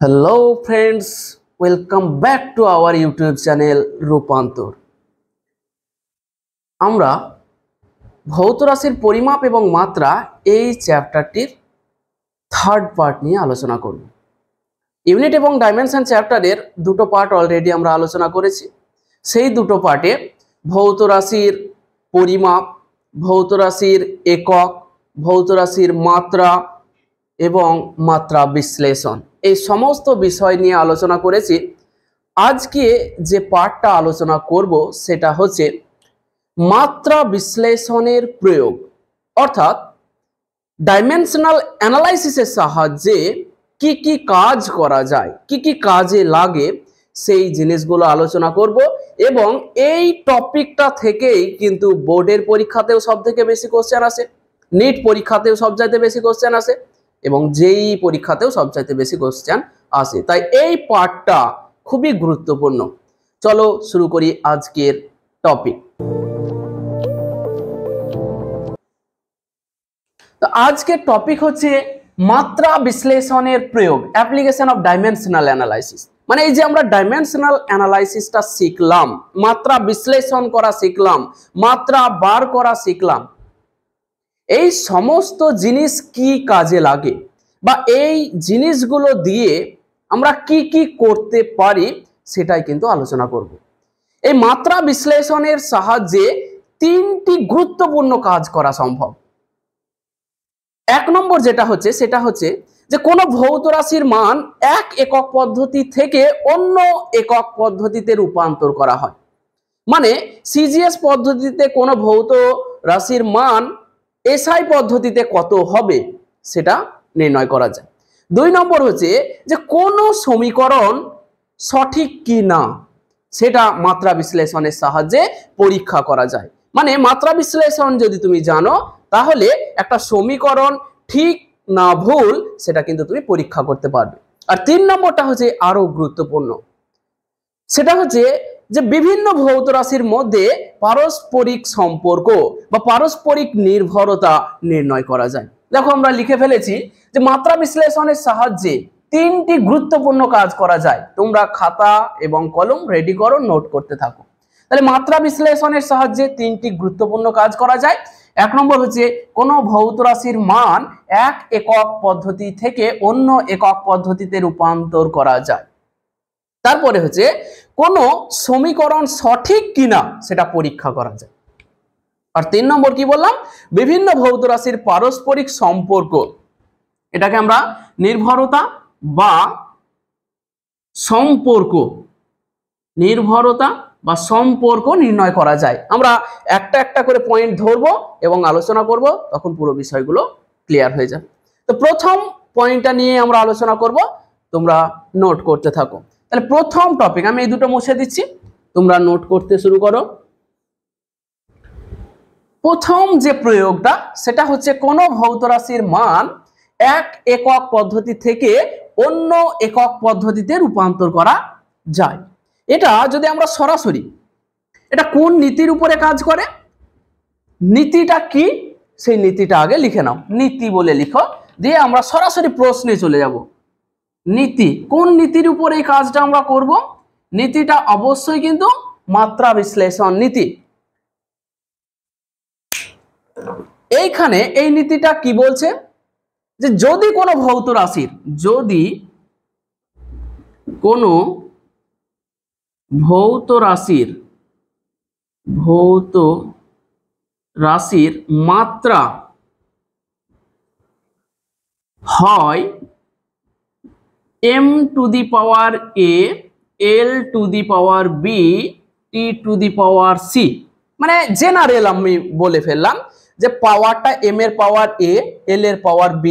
Hello friends, welcome back to our YouTube channel রূপান্তর। আমরা ভৌত রাশির পরিমাপ এবং মাত্রা এই চ্যাপ্টারটির থার্ড পার্ট নিয়ে আলোচনা করব। ইউনিট এবং ডাইমেনশন চ্যাপ্টারের দুটো পার্ট অলরেডি আমরা আলোচনা করেছি। সেই দুটো পার্টে ভৌত রাশির পরিমাপ, ভৌত রাশির একক, ভৌত রাশির মাত্রা এবং মাত্রা বিশ্লেষণ এই সমস্ত বিষয় নিয়ে আলোচনা করেছি। আজকে যে পার্টটা আলোচনা করব সেটা হচ্ছে মাত্রা বিশ্লেষণের প্রয়োগ, অর্থাৎ ডাইমেনশনাল অ্যানালাইসিসের সাহায্যে কি কি কাজ করা যায়, কি কি কাজে লাগে সেই জিনিসগুলো আলোচনা করব। এবং এই টপিকটা থেকেই কিন্তু বোর্ডের পরীক্ষাতেও সবথেকে বেশি কোশ্চেন আসে, নিট পরীক্ষাতেও সবচাইতে বেশি কোশ্চেন আসে এবং যেই পরীক্ষাতেও সবচাইতে বেশি কোশ্চেন আসে। তাই এই পার্টটা খুবই গুরুত্বপূর্ণ। চলো শুরু করি আজকের টপিক। তো আজকের টপিক হচ্ছে মাত্রা বিশ্লেষণের প্রয়োগ, অ্যাপ্লিকেশন অফ ডাইমেনশনাল অ্যানালাইসিস। মানে এই যে আমরা ডাইমেনশনাল অ্যানালাইসিসটা শিখলাম, মাত্রা বিশ্লেষণ করা শিখলাম, মাত্রা বার করা শিখলাম, এই সমস্ত জিনিস কি কাজে লাগে বা এই জিনিসগুলো দিয়ে আমরা কি কি করতে পারি সেটাই কিন্তু আলোচনা করব। এই মাত্রা বিশ্লেষণের সাহায্যে তিনটি গুরুত্বপূর্ণ কাজ করা সম্ভব। এক নম্বর যেটা হচ্ছে সেটা হচ্ছে যে কোনো ভৌত রাশির মান এক একক পদ্ধতি থেকে অন্য একক পদ্ধতিতে রূপান্তর করা হয়। মানে সিজিএস পদ্ধতিতে কোনো ভৌত রাশির মান এসআই পদ্ধতিতে কত হবে সেটা নির্ণয় করা যায়। দুই নম্বর হচ্ছে যে কোনো সমীকরণ সঠিক কি না সেটা মাত্রা বিশ্লেষণের সাহায্যে পরীক্ষা করা যায়। মানে মাত্রা বিশ্লেষণ যদি তুমি জানো তাহলে একটা সমীকরণ ঠিক না ভুল সেটা কিন্তু তুমি পরীক্ষা করতে পারবে। আর তিন নম্বরটা হচ্ছে আরো গুরুত্বপূর্ণ, সেটা হচ্ছে যে বিভিন্ন ভৌত রাশির মধ্যে পারস্পরিক সম্পর্ক বা পারস্পরিক নির্ভরতা নির্ণয় করা যায়। দেখো আমরা লিখে ফেলেছি যে মাত্রা বিশ্লেষণের সাহায্যে তিনটি গুরুত্বপূর্ণ কাজ করা যায়। তোমরা খাতা এবং কলম রেডি করো, নোট করতে থাকো। তাহলে মাত্রা বিশ্লেষণের সাহায্যে তিনটি গুরুত্বপূর্ণ কাজ করা যায়। এক নম্বর হচ্ছে কোনো ভৌত রাশির মান এক একক পদ্ধতি থেকে অন্য একক পদ্ধতিতে রূপান্তর করা যায়। তারপরে হচ্ছে কোনো সমীকরণ সঠিক কিনা সেটা পরীক্ষা করা যায়। আর তিন নম্বর কি বললাম, বিভিন্ন ভৌত রাশির পারস্পরিক সম্পর্ক, এটাকে আমরা নির্ভরতা বা সম্পর্ক, নির্ভরতা বা সম্পর্ক নির্ণয় করা যায়। আমরা একটা একটা করে পয়েন্ট ধরবো এবং আলোচনা করব, তখন পুরো বিষয়গুলো ক্লিয়ার হয়ে যাবে। তো প্রথম পয়েন্টটা নিয়ে আমরা আলোচনা করব, তোমরা নোট করতে থাকো। তাহলে প্রথম টপিক, আমি এই দুটো মুছে দিচ্ছি, তোমরা নোট করতে শুরু করো। প্রথম যে প্রয়োগটা সেটা হচ্ছে কোনো ভৌত রাশির মান এক একক পদ্ধতি থেকে অন্য একক পদ্ধতিতে রূপান্তর করা যায়। এটা যদি আমরা সরাসরি, এটা কোন নীতির উপরে কাজ করে, নীতিটা কি সেই নীতিটা আগে লিখে নাও, নীতি বলে লিখো, দিয়ে আমরা সরাসরি প্রশ্নে চলে যাব। নীতি, কোন নীতির উপর এই কাজটা আমরা করব? নীতিটা অবশ্যই কিন্তু মাত্রা বিশ্লেষণ নীতি। এইখানে এই নীতিটা কি বলছে যে যদি কোনো ভৌত রাশির, যদি কোনো ভৌত রাশির মাত্রা হয় m to the power a, l to the power b, t two the power c, মানে জেনারেল আমি বলে ফেললাম যে পাওয়ারটা m এর পাওয়ার a, l এর পাওয়ার b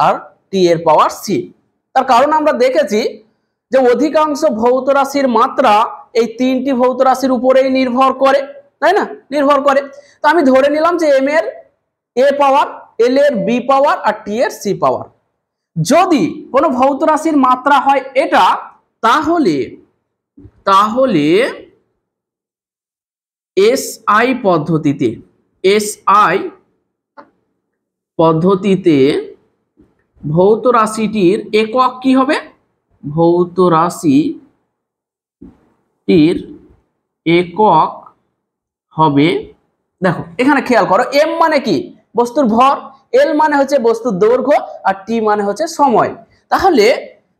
আর t এর পাওয়ার c। তার কারণ আমরা দেখেছি যে অধিকাংশ ভৌত রাশির মাত্রা এই তিনটি ভৌত রাশির উপরেই নির্ভর করে, তাই না? নির্ভর করে। তো আমি ধরে নিলাম যে m এর a পাওয়ার, l এর b পাওয়ার আর t এর c পাওয়ার। যদি কোনো ভৌত রাশির মাত্রা হয় এটা, তাহলে এসআই পদ্ধতিতে ভৌত রাশিটির একক কি হবে? ভৌত রাশিটির একক হবে, দেখো এখানে খেয়াল করো, এম মানে কি বস্তুর ভর, এল মানে হচ্ছে বস্তুর দৈর্ঘ্য, আর টি মানে হচ্ছে সময়। তাহলে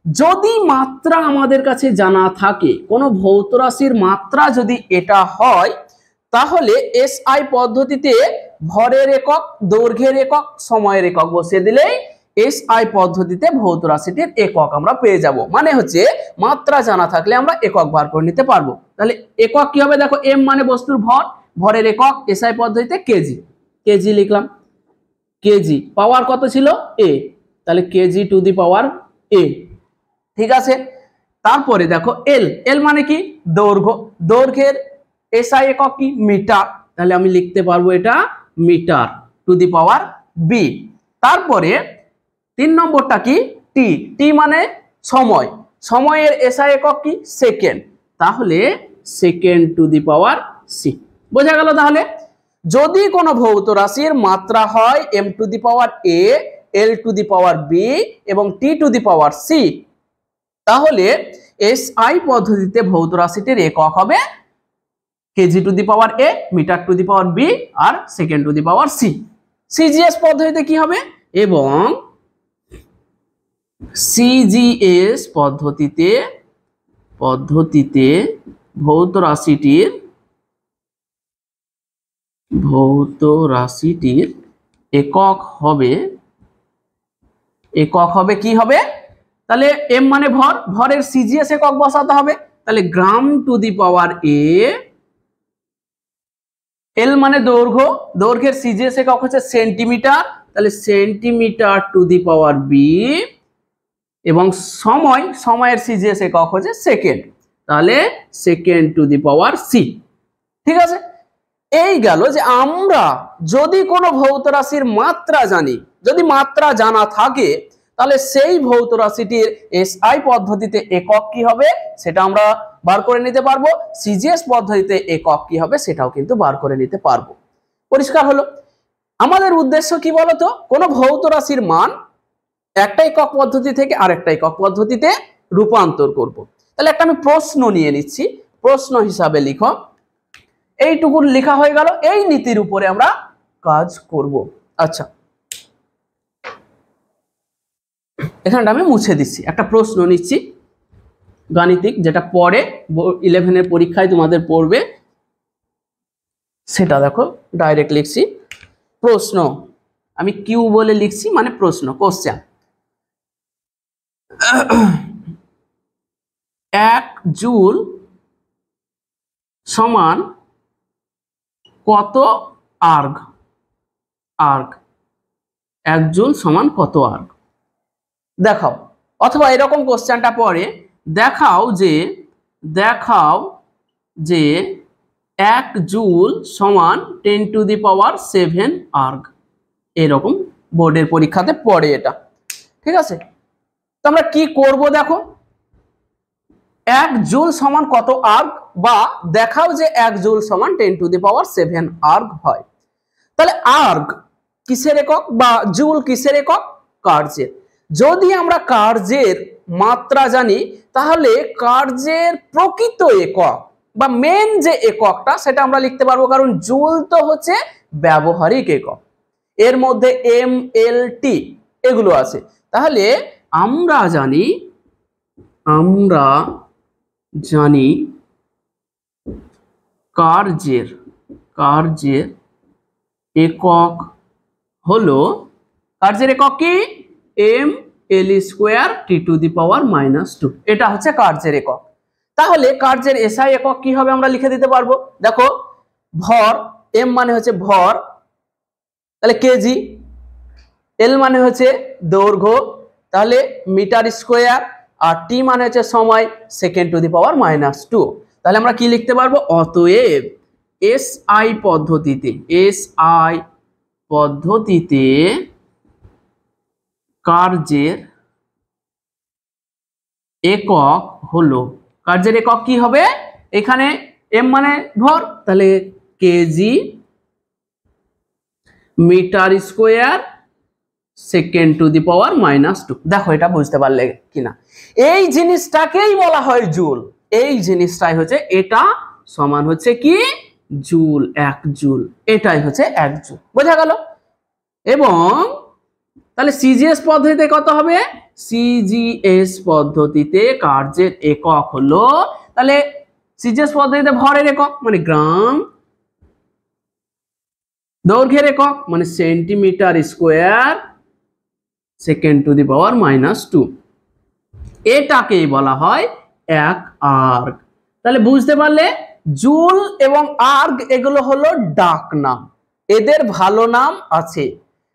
যদি মাত্রা আমাদের কাছে জানা থাকে, কোনো ভৌত রাশির মাত্রা যদি এটা হয়, তাহলে এসআই পদ্ধতিতে ভরের একক, দৈর্ঘ্যের একক, সময়ের একক বসিয়ে দিলেই এসআই পদ্ধতিতে ভৌত রাশিটির একক আমরা পেয়ে যাব। মানে হচ্ছে মাত্রা জানা থাকলে আমরা একক বার করে নিতে পারবো। তাহলে একক কি হবে, দেখো এম মানে বস্তুর ভর, ভরের একক এসআই পদ্ধতিতে কেজি, কেজি লিখলাম, কেজি পাওয়ার কত ছিল এ, তাহলে কেজি টু দি পাওয়ার এ, ঠিক আছে। তারপরে দেখো এল, এল মানে কি দৈর্ঘ্য, দৈর্ঘ্যের এসআই একক কি মিটার, তাহলে আমি লিখতে পারবো এটা metre to the power B. তারপরে 3 নম্বরটা কি টি, টি মানে সময়, সময়ের এসআই একক কি সেকেন্ড, তাহলে second to the power C. বোঝা গেল? তাহলে যদি কোনো ভৌত রাশির মাত্রা হয় M to the power A, L to the power B এবং T to the power C, তাহলে এসআই পদ্ধতিতে ভৌত রাশিটির একক হবে KG to the power A, metre to the power B আর second to the power C. CGS পদ্ধতিতে কি হবে, এবং সিজিএস পদ্ধতিতে ভৌত রাশিটির একক হবে কি হবে, তাহলে এম মানে ভর, ভরের সিজিএস একক বসাতে হবে, তাহলে গ্রাম টু দি পাওয়ার এ, এল মানে দৈর্ঘ্য, দৈর্ঘ্যের সিজিএস একক হচ্ছে সেন্টিমিটার, তাহলে centimetre to the power B, এবং সময়ের সিজিএস একক হচ্ছে সেকেন্ড, তাহলে second to the power C. ঠিক আছে, এই গেল যে আমরা যদি কোনো ভৌত রাশির মাত্রা জানি, যদি মাত্রা জানা থাকে, তাহলে সেই ভৌত রাশিটির এসআই পদ্ধতিতে একক কি হবে সেটা আমরা বার করে নিতে পারবো, সিজিএস পদ্ধতিতে একক কি হবে সেটাও কিন্তু বার করে নিতে পারবো। পরিষ্কার হলো? আমাদের উদ্দেশ্য কি বলতো, কোনো ভৌত রাশির মান একটা একক পদ্ধতি থেকে আরেকটা একক পদ্ধতিতে রূপান্তর করব। তাহলে একটা আমি প্রশ্ন নিয়ে নিচ্ছি, প্রশ্ন হিসাবে লিখো, এইটুকু লেখা হয়ে গেল, এই নীতির উপরে আমরা কাজ করব। আচ্ছা, এখানটা আমি মুছে দিচ্ছি, একটা প্রশ্ন নিচ্ছি গাণিতিক, যেটা পরে 11-এর পরীক্ষায় তোমাদের পড়বে, সেটা দেখো ডাইরেক্ট লিখছি প্রশ্ন, আমি কিউ বলে লিখছি মানে প্রশ্ন, কোশ্চেন। 1 জুল সমান কত আর্গ, 1 জুল সমান কত আর্গ দেখাও, অথবা এরকম কোশ্চেনটা পরে দেখাও যে 1 জুল সমান 10 টু দি পাওয়ার 7 আর্গ, এরকম বোর্ডের পরীক্ষাতে পড়ে এটা। ঠিক আছে, তো আমরা কি করব, দেখো 1 জুল সমান কত আর্গ, বা দেখাও যে 1 জুল সমান 10 টু দি পাওয়ার 7 আর্গ হয়। তাহলে আর্গ কিসের একক বা জুল কিসের একক, কার্যের। যদি আমরা কার্যের মাত্রা জানি, তাহলে কার্যের প্রকৃত একক বা মেন যে এককটা সেটা আমরা লিখতে পারবো, কারণ জুল তো হচ্ছে ব্যবহারিক একক, এর মধ্যে এম এল টি এগুলো আছে। তাহলে আমরা জানি কার্যের একক হলো, কার্যের একক কি M L square T to the power -2, এটা হচ্ছে কার্যের একক। তাহলে কার্যের এসআই একক কি হবে আমরা লিখে দিতে পারবো, দেখো ভর, এম মানে হচ্ছে ভর, তাহলে কেজি, এল মানে হচ্ছে দৈর্ঘ্য, তাহলে মিটার স্কোয়ার, আর টি মানে হচ্ছে সময়, সেকেন্ড টু দি পাওয়ার -2। তাহলে আমরা কি লিখতে পারবো, অতএব এসআই পদ্ধতিতে কার্যের একক হলো, কার্যের একক কি হবে, এখানে এম মানে ভর, তাহলে K G, metre square, second to the power -2। দেখো এটা বুঝতে পারলে কিনা, এই জিনিসটাকেই বলা হয় জুল। এই জিনিসটাই হচ্ছে, এটা সমান হচ্ছে কি জুল, 1 জুল, এটাই হচ্ছে 1 জুল। বোঝা গেল? এবং তাহলে সিজিএস পদ্ধতিতে কত হবে? সিজিএস পদ্ধতিতে কার্যের একক হলো, তাহলে সিজিএস পদ্ধতিতে ভরের একক মানে গ্রাম, দৈর্ঘ্যের একক মানে centimetre square, second to the power -2, এটাকেই বলা হয় 1 আর্গ। তাহলে বুঝতে পারলে জুল এবং আর্গ এগুলো হলো ডাক নাম, এদের ভালো নাম আছে।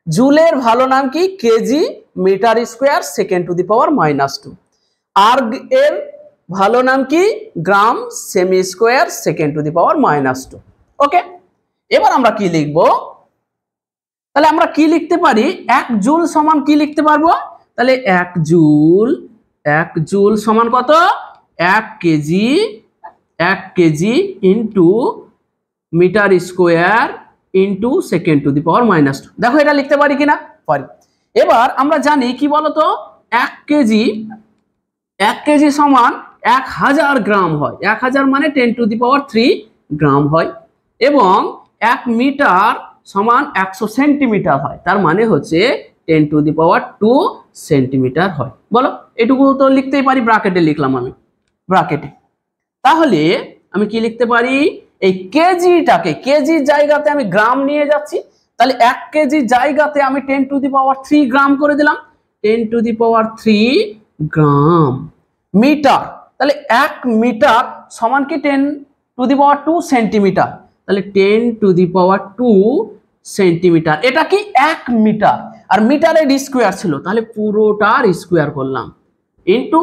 জুলের ভালো নাম কি? K G metre square second to the power -2। Erg এর ভালো নাম কি? Gram semi square second to the power -2। Okay, এবার আমরা কি লিখব? তাহলে আমরা কি লিখতে পারি? 1 জুল সমান কি লিখতে পারবো? তাহলে 1 জুল সমান কত? 1 K G into metre square into second to the power -2। দেখো এটা লিখতে পারি কিনা? পারি। এবার আমরা জানি কি বলতো, 1 কেজি সমান 1000 গ্রাম হয়। 1000 মানে 10 টু দি পাওয়ার 3 গ্রাম হয়। এবং 1 মিটার সমান 100 সেন্টিমিটার হয়, তার মানে হচ্ছে 10 টু দি পাওয়ার 2 সেন্টিমিটার হয়। বলো, এটুকু তো লিখতেই পারি, ব্র্যাকেটে লিখলাম আমি, ব্র্যাকেটে। তাহলে আমি কি লিখতে পারি? এই কেজিটাকে কেজির জায়গাতে আমি গ্রাম নিয়ে যাচ্ছি, তাহলে 1 কেজি জায়গাতে আমি 10 টু দি পাওয়ার 3 গ্রাম করে দিলাম, 10 two the power 3 gram. Metre, তাহলে 1 মিটার সমান কি 10 টু দি পাওয়ার 2 সেন্টিমিটার, তাহলে 10 টু দি পাওয়ার 2 সেন্টিমিটার, এটা কি 1 মিটার। আর মিটারের স্কোয়ার ছিল, তাহলে পুরোটার স্কোয়ার করলাম into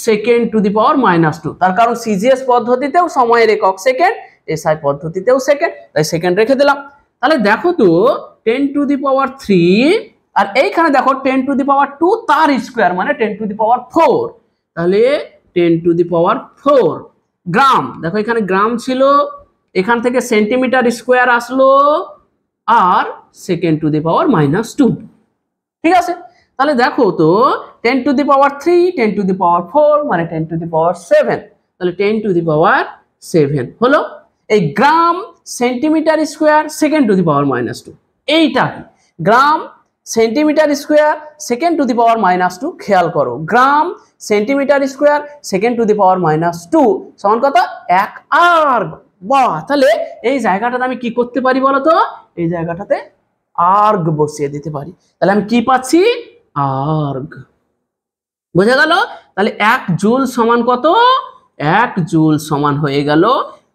second to the power -2। তার কারণ সিজিএস পদ্ধতিতেও সময়ের একক সেকেন্ড, এসআই পদ্ধতিতেও সেকেন্ড, তাই সেকেন্ড রেখে দিলাম। তাহলে দেখো তো 10 টু দি পাওয়ার 3, আর এইখানে দেখো 10 টু দি পাওয়ার 2 তার স্কোয়ার মানে 10 টু দি পাওয়ার 4, তাহলে 10 টু দি পাওয়ার 4 গ্রাম। দেখো এখানে গ্রাম ছিল, এখান থেকে সেন্টিমিটার স্কোয়ার আসলো, আর সেকেন্ড টু দি পাওয়ার -2। ঠিক আছে? তাহলে দেখো তো 10 two the power 3, 10 two the পাওয়ার 4 মানে 10 টু দি পাওয়ার 7, তাহলে 10 টু দি পাওয়ার 7 হলো এই gram centimetre square second to the power -2। এইটা কি? Gram centimetre square second to the power -2। খেয়াল করো, gram centimetre square second to the power -2 সমান কত? 1 আর্গ। বাহ, তাহলে এই জায়গাটাতে আমি কি করতে পারি বলো তো? এই জায়গাটাতে আর্গ বসিয়ে দিতে পারি। তাহলে আমি কি পাচ্ছি? আর্গ। বোঝা গেল? তাহলে 1 জুল সমান কত? 1 জুল সমান হয়ে গেল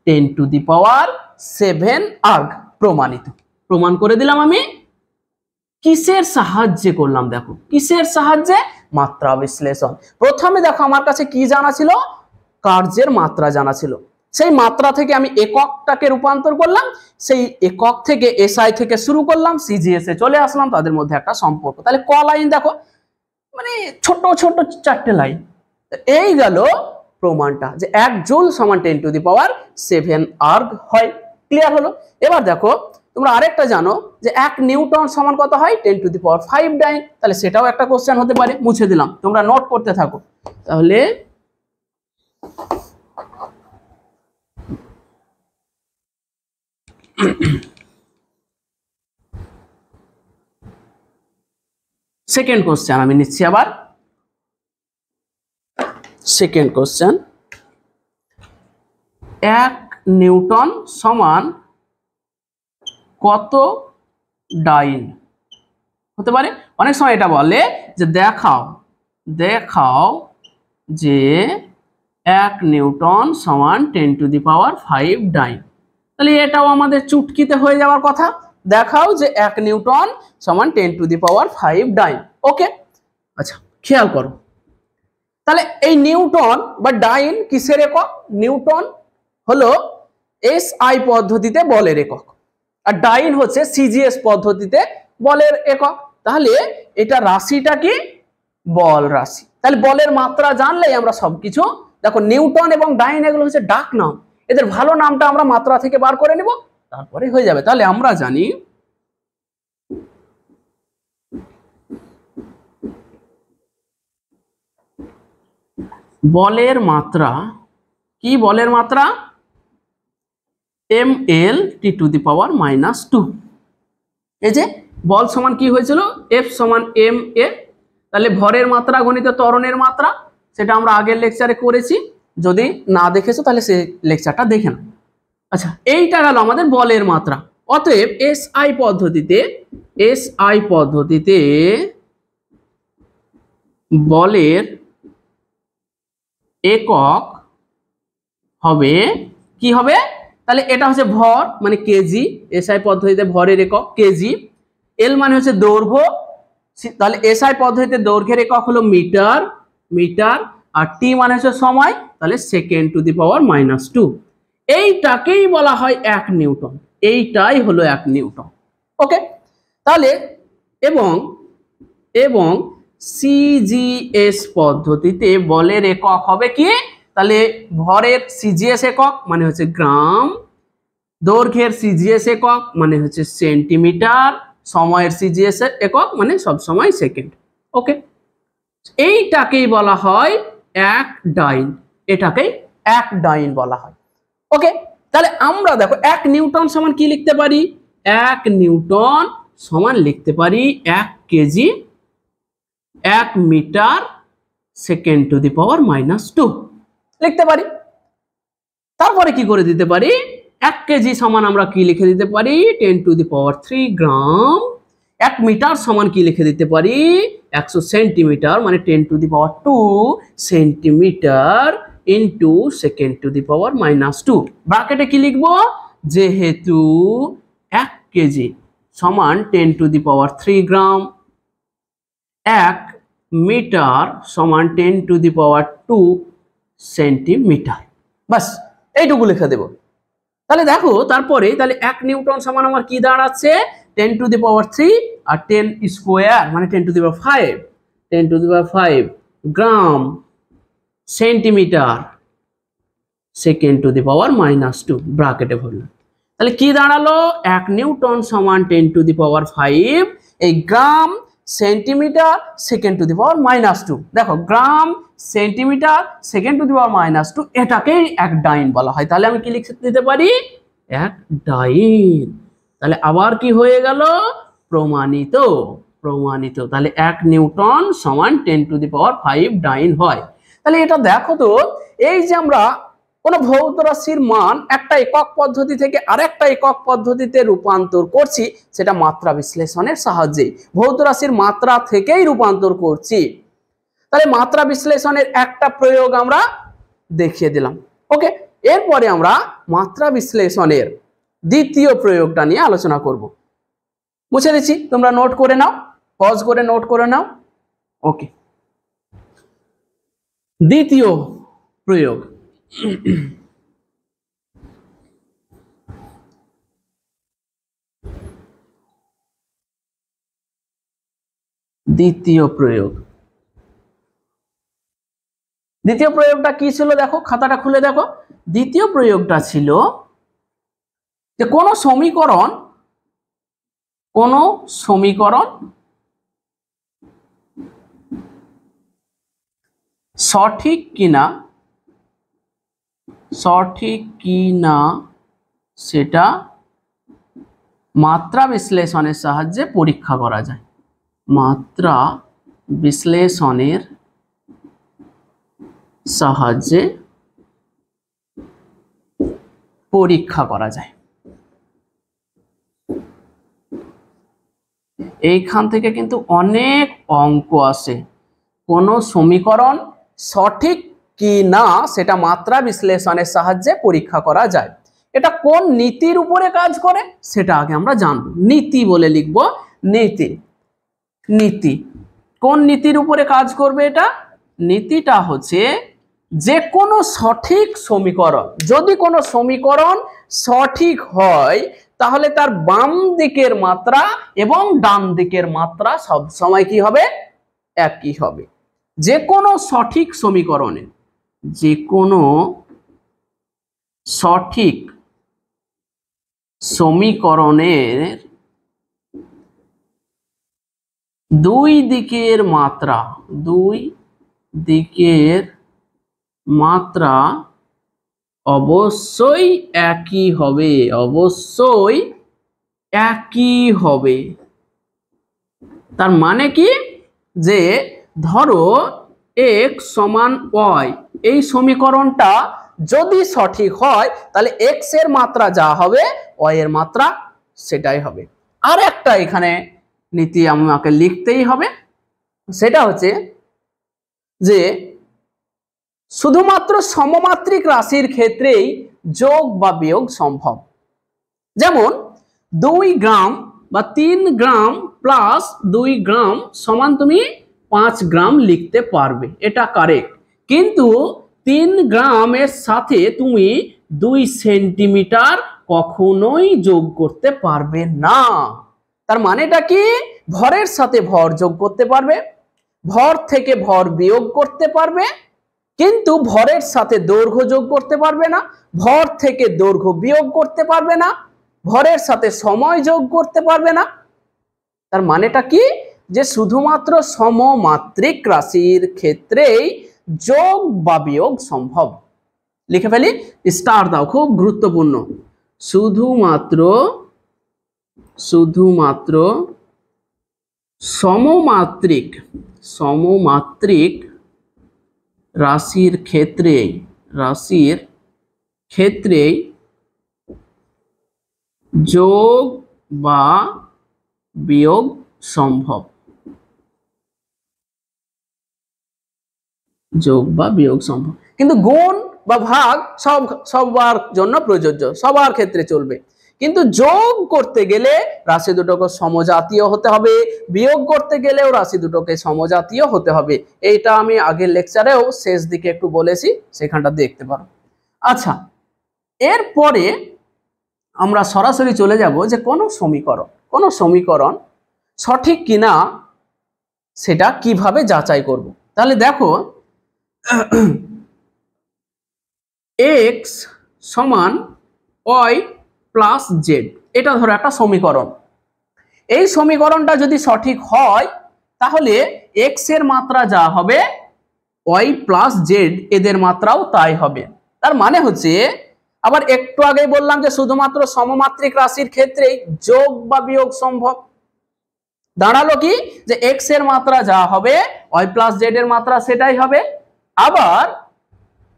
10 টু দি পাওয়ার 7 আর্গ। প্রমাণিত, প্রমাণ করে দিলাম আমি। কিসের সাহায্যে করলাম? দেখো কিসের সাহায্যে? মাত্রা বিশ্লেষণ। প্রথমে দেখো আমার কাছে কি জানা ছিল? কার্যের মাত্রা জানা ছিল, সেই মাত্রা থেকে আমি এককটাকে রূপান্তর করলাম, সেই একক থেকে এসআই থেকে শুরু করলাম, সিজিএস এ চলে আসলাম, তাদের মধ্যে একটা সম্পর্ক। তাহলে ক লাইন দেখো, মানে ছোট ছোট 4টে লাইন। এই গেল প্রমাণটা যে 1 জুল সমান 10 টু দি পাওয়ার 7 আর্গ হয়। ক্লিয়ার হলো? এবার দেখো তোমরা আরেকটা জানো যে 1 নিউটন সমান কত হয়? 10 টু দি পাওয়ার 5 ডাইন। তাহলে সেটাও একটা কোশ্চেন হতে পারে, মুছে দিলাম, তোমরা নোট করতে থাকো। তাহলে সেকেন্ড কোশ্চেন আমি নিচ্ছি আবার। সেকেন্ড কোশ্চেন, 1 নিউটন সমান কত ডাইন হতে পারে? অনেক সময় এটা বলে যে দেখাও যে 1 নিউটন সমান 10 টু দি পাওয়ার 5 ডাইন। তাহলে এটাও আমাদের চুটকিতে হয়ে যাওয়ার কথা। দেখাও যে 1 নিউটন সমান 10 টু দি পাওয়ার 5 ডাইন। ওকে, আচ্ছা খেয়াল করো, তাহলে এই নিউটন বা ডাইন কিসের একক? নিউটন হলো এসআই পদ্ধতিতে বলের একক, আর ডাইন হচ্ছে সিজিএস পদ্ধতিতে বলের একক। তাহলে এটা রাশিটা কি? বল রাশি। তাহলে বলের মাত্রা জানলেই আমরা সবকিছু, দেখো নিউটন এবং ডাইন এগুলো হচ্ছে ডাক নাম, এদের ভালো নামটা আমরা মাত্রা থেকে বার করে নিব, তারপরে হয়ে যাবে। তাহলে আমরা জানি বলের মাত্রা কি, বলের মাত্রা ml (T⁻²). এই যে বল সমান কি হয়েছিল, F সমান ma, তাহলে ভরের মাত্রা গণিত ত্বরণের মাত্রা, সেটা আমরা আগের লেকচারে করেছি, যদি না দেখেছো তাহলে সেই লেকচারটা দেখে নাও। আচ্ছা, এইটা গেল আমাদের বলের মাত্রা। অতএব এসআই পদ্ধতিতে বলের একক হবে কি হবে, তাহলে এটা হচ্ছে ভর মানে কেজি, এসআই পদ্ধতিতে ভরের একক কেজি, এল মানে হচ্ছে দৈর্ঘ্য, তাহলে এসআই পদ্ধতিতে দৈর্ঘ্যের একক হলো মিটার, আর টি মানে হচ্ছে সময়, তাহলে (10⁻²). এইটাকেই বলা হয় 1 নিউটন, এইটাই হলো 1 নিউটন। ওকে, তাহলে এবং সিজিএস পদ্ধতিতে বলের একক হবে কি, তাহলে ভরের সিজিএস একক মানে হচ্ছে গ্রাম, দৈর্ঘ্যের সিজিএস একক মানে হচ্ছে সেন্টিমিটার, সময়ের সিজিএস একক মানে সব সময় সেকেন্ড। ওকে, এইটাকেই বলা হয় 1 ডাইন, এটাকেই 1 ডাইন বলা হয়। ওকে, তাহলে আমরা দেখো 1 নিউটন সমান কি লিখতে পারি, 1 নিউটন সমান লিখতে পারি 1 কেজি 1 মিটার (10⁻²) লিখতে পারি। তারপরে কি করে দিতে পারি, 1 কেজি সমান আমরা কি লিখে দিতে পারি 10⁻³ গ্রাম, 1 মিটার সমান কি লিখে দিতে পারি 100 সেন্টিমিটার মানে 10⁻² সেন্টিমিটার ইন্টু (10⁻²). ব্র্যাকেটে কি লিখবো, যেহেতু 1 কেজি সমান 10⁻³ গ্রাম, 1 মিটার সমান 10⁻² সেন্টিমিটার, বাস এইটুকু লিখে দেব। তাহলে দেখো তারপরে তাহলে 1 নিউটন সমান আমার কি দাঁড়াচ্ছে 10⁻³ আর 10 স্কোয়ার মানে 10⁵ গ্রাম সেন্টিমিটার (10⁻²) ব্র্যাকেটে ভরলাম। তাহলে কি দাঁড়ালো, 1 নিউটন সমান 10⁵ এই গ্রাম সেন্টিমিটার (10⁻²). দেখো গ্রাম সেন্টিমিটার (10⁻²), এটাকেই 1 ডাইন বলা হয়। তাহলে আমি কি লিখে দিতে পারি 1 ডাইন। তাহলে আবার কি হয়ে গেল, প্রমাণিত। তাহলে 1 নিউটন সমান 10⁵ ডাইন হয়। তাহলে এটা দেখো তো, এই যে আমরা কোন ভৌত রাশির মান একটা একক পদ্ধতি থেকে আরেকটা একক পদ্ধতিতে রূপান্তর করছি, সেটা মাত্রা বিশ্লেষণের সাহায্যে ভৌত রাশির মাত্রা থেকেই রূপান্তর করছি। তাহলে মাত্রা বিশ্লেষণের একটা প্রয়োগ আমরা দেখিয়ে দিলাম। ওকে, এরপরে আমরা মাত্রা বিশ্লেষণের দ্বিতীয় প্রয়োগটা নিয়ে আলোচনা করব। মুছে দিচ্ছি, তোমরা নোট করে নাও, পজ করে নোট করে নাও। ওকে, দ্বিতীয় প্রয়োগ। দ্বিতীয় প্রয়োগটা কি ছিল, দেখো খাতাটা খুলে দেখো। দ্বিতীয় প্রয়োগটা ছিল যে কোন সমীকরণ সঠিক কিনা সেটা মাত্রা বিশ্লেষণের সাহায্যে পরীক্ষা করা যায়। মাত্রা বিশ্লেষণের সাহায্যে পরীক্ষা করা যায়। এইখান থেকে কিন্তু অনেক অঙ্ক আসে। কোন সমীকরণ সঠিক কি না সেটা মাত্রা বিশ্লেষণের সাহায্যে পরীক্ষা করা যায়। এটা কোন নীতির উপরে কাজ করে সেটা আগে আমরা জানব। নীতি বলে লিখব, নীতি। কোন নীতির উপরে কাজ করবে এটা? নীতিটা হচ্ছে যে কোনো সঠিক সমীকরণ, যদি কোনো সমীকরণ সঠিক হয় তাহলে তার বাম দিকের মাত্রা এবং ডান দিকের মাত্রা সব সময় কি হবে, একই হবে। যে কোনো সঠিক সমীকরণের দুই দিকের মাত্রা অবশ্যই একই হবে, অবশ্যই একই হবে। তার মানে কি, যে ধরো x সমান y, এই সমীকরণটা যদি সঠিক হয় তাহলে x এর মাত্রা যা হবে y এর মাত্রা সেটাই হবে। আর একটা এখানে নীতি আমাকে লিখতেই হবে, সেটা হচ্ছে যে শুধুমাত্র সমমাত্রিক রাশির ক্ষেত্রেই যোগ বা বিয়োগ সম্ভব। যেমন 2 গ্রাম বা 3 গ্রাম প্লাস 2 গ্রাম সমান তুমি 5 গ্রাম লিখতে পারবে, এটা কারেক্ট। কিন্তু 3 গ্রামের সাথে তুমি 2 সেন্টিমিটার কখনোই যোগ করতে পারবে না। তার মানেটা কি, ভরের সাথে ভর যোগ করতে পারবে, ভর থেকে ভর বিয়োগ করতে পারবে, কিন্তু ভরের সাথে দৈর্ঘ্য যোগ করতে পারবে না, ভর থেকে দৈর্ঘ্য বিয়োগ করতে পারবে না, ভরের সাথে সময় যোগ করতে পারবে না। তার মানেটা কি, যে শুধুমাত্র সমমাত্রিক রাশির ক্ষেত্রেই যোগ বা বিয়োগ সম্ভব। লিখে ফেলি, স্টার দাও, খুব গুরুত্বপূর্ণ। শুধুমাত্র সমমাত্রিক রাশির ক্ষেত্রেই যোগ বা বিয়োগ সম্ভব, যোগ বা বিয়োগ সম্ভব। কিন্তু গুণ বা ভাগ সবার জন্য প্রযোজ্য, সবার ক্ষেত্রে চলবে। কিন্তু যোগ করতে গেলে রাশি দুটোকে সমজাতীয় হতে হবে, বিয়োগ করতে গেলেও রাশি দুটোকে সমজাতীয় হতে হবে। এইটা আমি আগের লেকচারেও শেষ দিকে একটু বলেছি, সেখানটা দেখতে পারো। আচ্ছা, এরপরে আমরা সরাসরি চলে যাব যে কোন সমীকরণ সঠিক কিনা সেটা কিভাবে যাচাই করব। তাহলে দেখো, x সমান y প্লাস জেড, এটা ধরো একটা সমীকরণ। এই সমীকরণটা যদি সঠিক হয় তাহলে x এর মাত্রা যা হবে y প্লাস জেড এদের মাত্রাও তাই হবে। তার মানে হচ্ছে, আবার একটু আগেই বললাম যে শুধুমাত্র সমমাত্রিক রাশির ক্ষেত্রেই যোগ বা বিয়োগ সম্ভব। দাঁড়ালো কি, যে x এর মাত্রা যা হবে y প্লাস জেড এর মাত্রা সেটাই হবে। আবার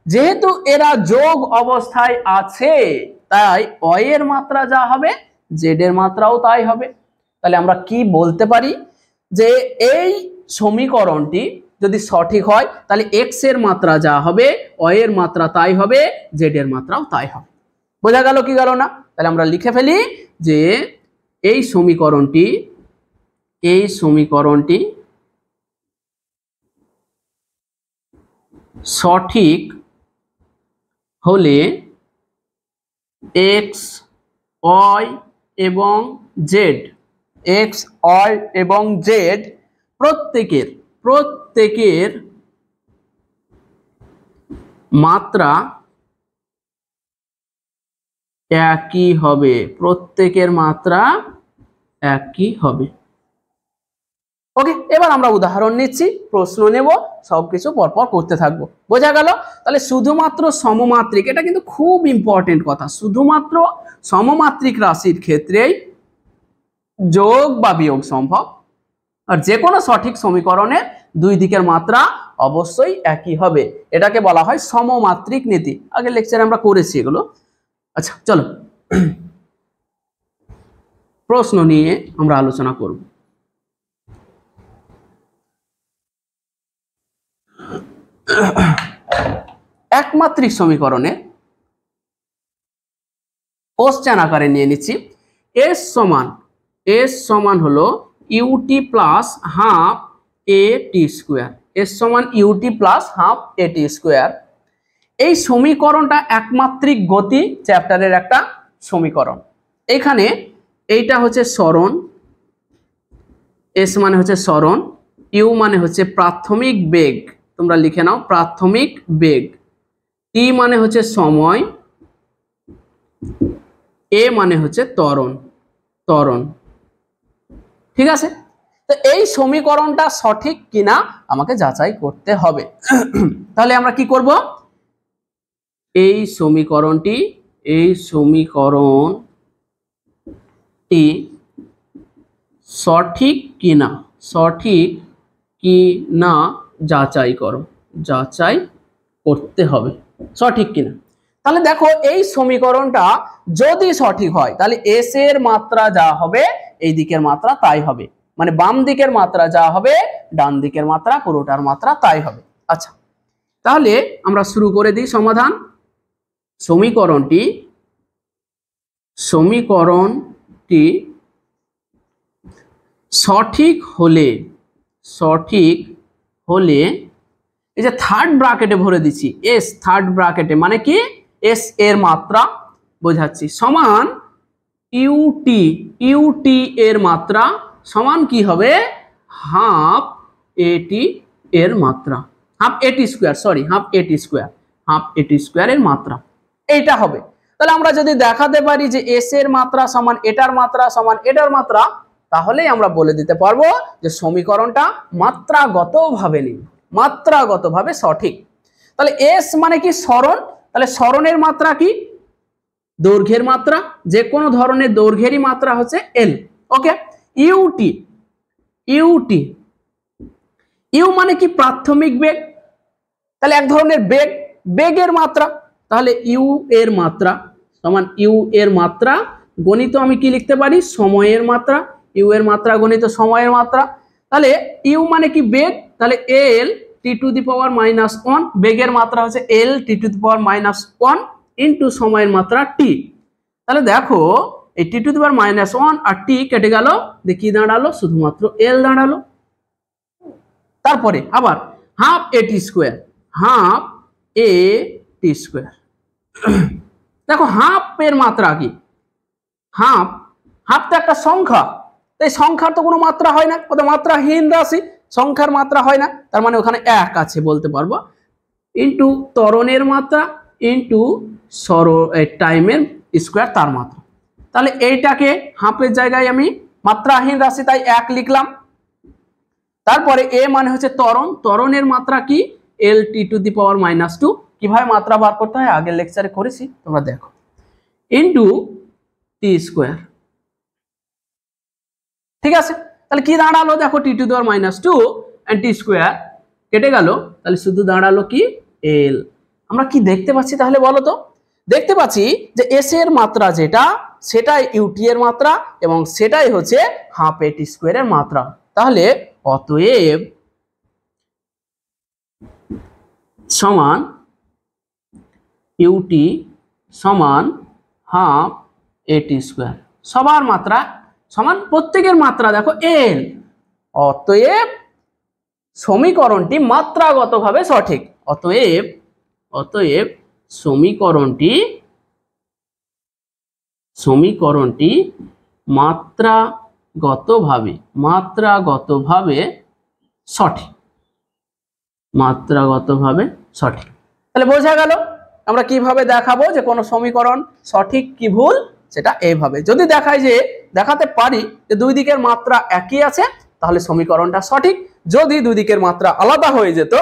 যেহেতু এরা যোগ অবস্থায় আছে, তাই y এর মাত্রা যা হবে z এর মাত্রাও তাই হবে। তাহলে আমরা কি বলতে পারি, যে এই সমীকরণটি যদি সঠিক হয় তাহলে x এর মাত্রা যা হবে y এর মাত্রা তাই হবে, z এর মাত্রাও তাই হবে। বোঝা গেল কি গেল না? তাহলে আমরা লিখে ফেলি যে এই সমীকরণটি সঠিক হলে x, y এবং z প্রত্যেকের মাত্রা একই হবে, প্রত্যেকের মাত্রা একই হবে। ওকে, এবার আমরা উদাহরণ নিচ্ছি, প্রশ্ন নেব, সবকিছু পরপর করতে থাকবো। বোঝা গেল? তাহলে শুধুমাত্র সমমাত্রিক, এটা কিন্তু খুব ইম্পর্টেন্ট কথা, শুধুমাত্র সমমাত্রিক রাশির ক্ষেত্রেই যোগ বা বিয়োগ সম্ভব। আর যে কোনো সঠিক সমীকরণের দুই দিকের মাত্রা অবশ্যই একই হবে, এটাকে বলা হয় সমমাত্রিক নীতি। আগের লেকচারে আমরা করেছি এগুলো। আচ্ছা চলো, প্রশ্ন নিয়ে আমরা আলোচনা করব। একমাত্রিক সমীকরণে কোশ্চেন আকারে নিয়ে নিচ্ছি। এস সমান হলো ইউটি প্লাস হাফ এ টি স্কোয়ার, এস সমান ইউটি প্লাস হাফ এ টি স্কোয়ার। এই সমীকরণটা একমাত্রিক গতি চ্যাপ্টারের একটা সমীকরণ। এখানে এইটা হচ্ছে সরণ, এস মানে হচ্ছে সরণ, ইউ মানে হচ্ছে প্রাথমিক বেগ, তোমরা লিখে নাও প্রাথমিক বেগ, টি মানে হচ্ছে সময়, এ মানে হচ্ছে ত্বরণ। ঠিক আছে? তো এই সমীকরণটা সঠিক কিনা আমাকে যাচাই করতে হবে। তাহলে আমরা কি করব, এই সমীকরণটি সঠিক কিনা যাচাই করতে হবে সঠিক কিনা। তাহলে দেখো এই সমীকরণটা যদি সঠিক হয় তাহলে এস এর মাত্রা যা হবে এই দিকের মাত্রা তাই হবে, মানে বাম দিকের মাত্রা যা হবে ডান দিকের মাত্রা পুরোটার মাত্রা তাই হবে। আচ্ছা, তাহলে আমরা শুরু করে দিই সমাধান। সমীকরণটি সঠিক হলে এই যে থার্ড ব্র্যাকেটে ভরে দিচ্ছি এস, থার্ড ব্র্যাকেটে মানে কি এস এর মাত্রা বোঝাচ্ছি, সমান ইউটি এর মাত্রা সমান কি হবে হাফ এটি এর মাত্রা, হাফ এটি স্কোয়ার এর মাত্রা এইটা হবে। তাহলে আমরা যদি দেখাতে পারি যে এস এর মাত্রা সমান এটার মাত্রা সমান এটার মাত্রা, তাহলেই আমরা বলে দিতে পারবো যে সমীকরণটা মাত্রাগতভাবে সঠিক। তাহলে এস মানে কি সরণ, তাহলে সরণের মাত্রা কি দৈর্ঘ্যের মাত্রা, যে কোনো ধরনের দৈর্ঘ্যেরই মাত্রা হচ্ছে এল। ওকে, ইউ মানে কি প্রাথমিক বেগ, তাহলে এক ধরনের বেগের মাত্রা, তাহলে ইউ এর মাত্রা সমান ইউ এর মাত্রা গণিত আমি কি লিখতে পারি সময়ের মাত্রা, ইউ এর মাত্রা গণিত সময়ের মাত্রা। তাহলে ইউ মানে কি বেগ, তাহলে এল টি টু দি পাওয়ার -1, বেগের মাত্রা হচ্ছে L T to the power -1 into সময়ের মাত্রা টি। তাহলে দেখো এই টি টু দি পাওয়ার -1 আর টি কেটে গেল, দেখি দাঁড়ালো শুধুমাত্র এল দাঁড়ালো। তারপরে আবার হাফ এটি স্কোয়ার, দেখো হাফ এর মাত্রা কি, হাফ তো একটা সংখ্যা, তাই সংখ্যার তো কোনো মাত্রা হয় না, ওটা মাত্রাহীন রাশি, সংখ্যার মাত্রা হয় না, তার মানে ওখানে এক আছে বলতে পারবো, ইন্টু ত্বরণের মাত্রা ইন্টু টাইমের স্কোয়ার তার মাত্রা। তাহলে এইটাকে হাফের জায়গায় আমি মাত্রাহীন রাশি তাই এক লিখলাম। তারপরে এ মানে হচ্ছে ত্বরণের মাত্রা কি এল টি টু দি পাওয়ার -2, কিভাবে মাত্রা বার করতে হয় আগের লেকচারে করেছি তোমরা দেখো, ইন্টু টি স্কোয়ার। ঠিক আছে, তাহলে কি দাঁড়ালো দেখো T to the power -2 and T square কেটে গেল, তাহলে শুধু দাঁড়ালো কি এল। আমরা কি দেখতে পাচ্ছি তাহলে বলো তো, দেখতে পাচ্ছি যে এস এর মাত্রা যেটা সেটাই ইউটি এর মাত্রা এবং সেটাই হচ্ছে হাফ এটি স্কোয়ারের মাত্রা। তাহলে অতএব সমান ইউটি সমান হাফ এটি স্কোয়ার, সবার মাত্রা সমান প্রত্যেকের মাত্রা দেখো এল। অতএব সমীকরণটি মাত্রাগতভাবে সঠিক। অতএব সমীকরণটি মাত্রাগতভাবে সঠিক। তাহলে বোঝা গেল আমরা কিভাবে দেখাবো যে কোন সমীকরণ সঠিক কি ভুল, সেটা এইভাবে যদি দেখাতে পারি যে দুই দিকের মাত্রা একই আছে তাহলে সমীকরণটা সঠিক, যদি দুই দিকের মাত্রা আলাদা হয়ে যেত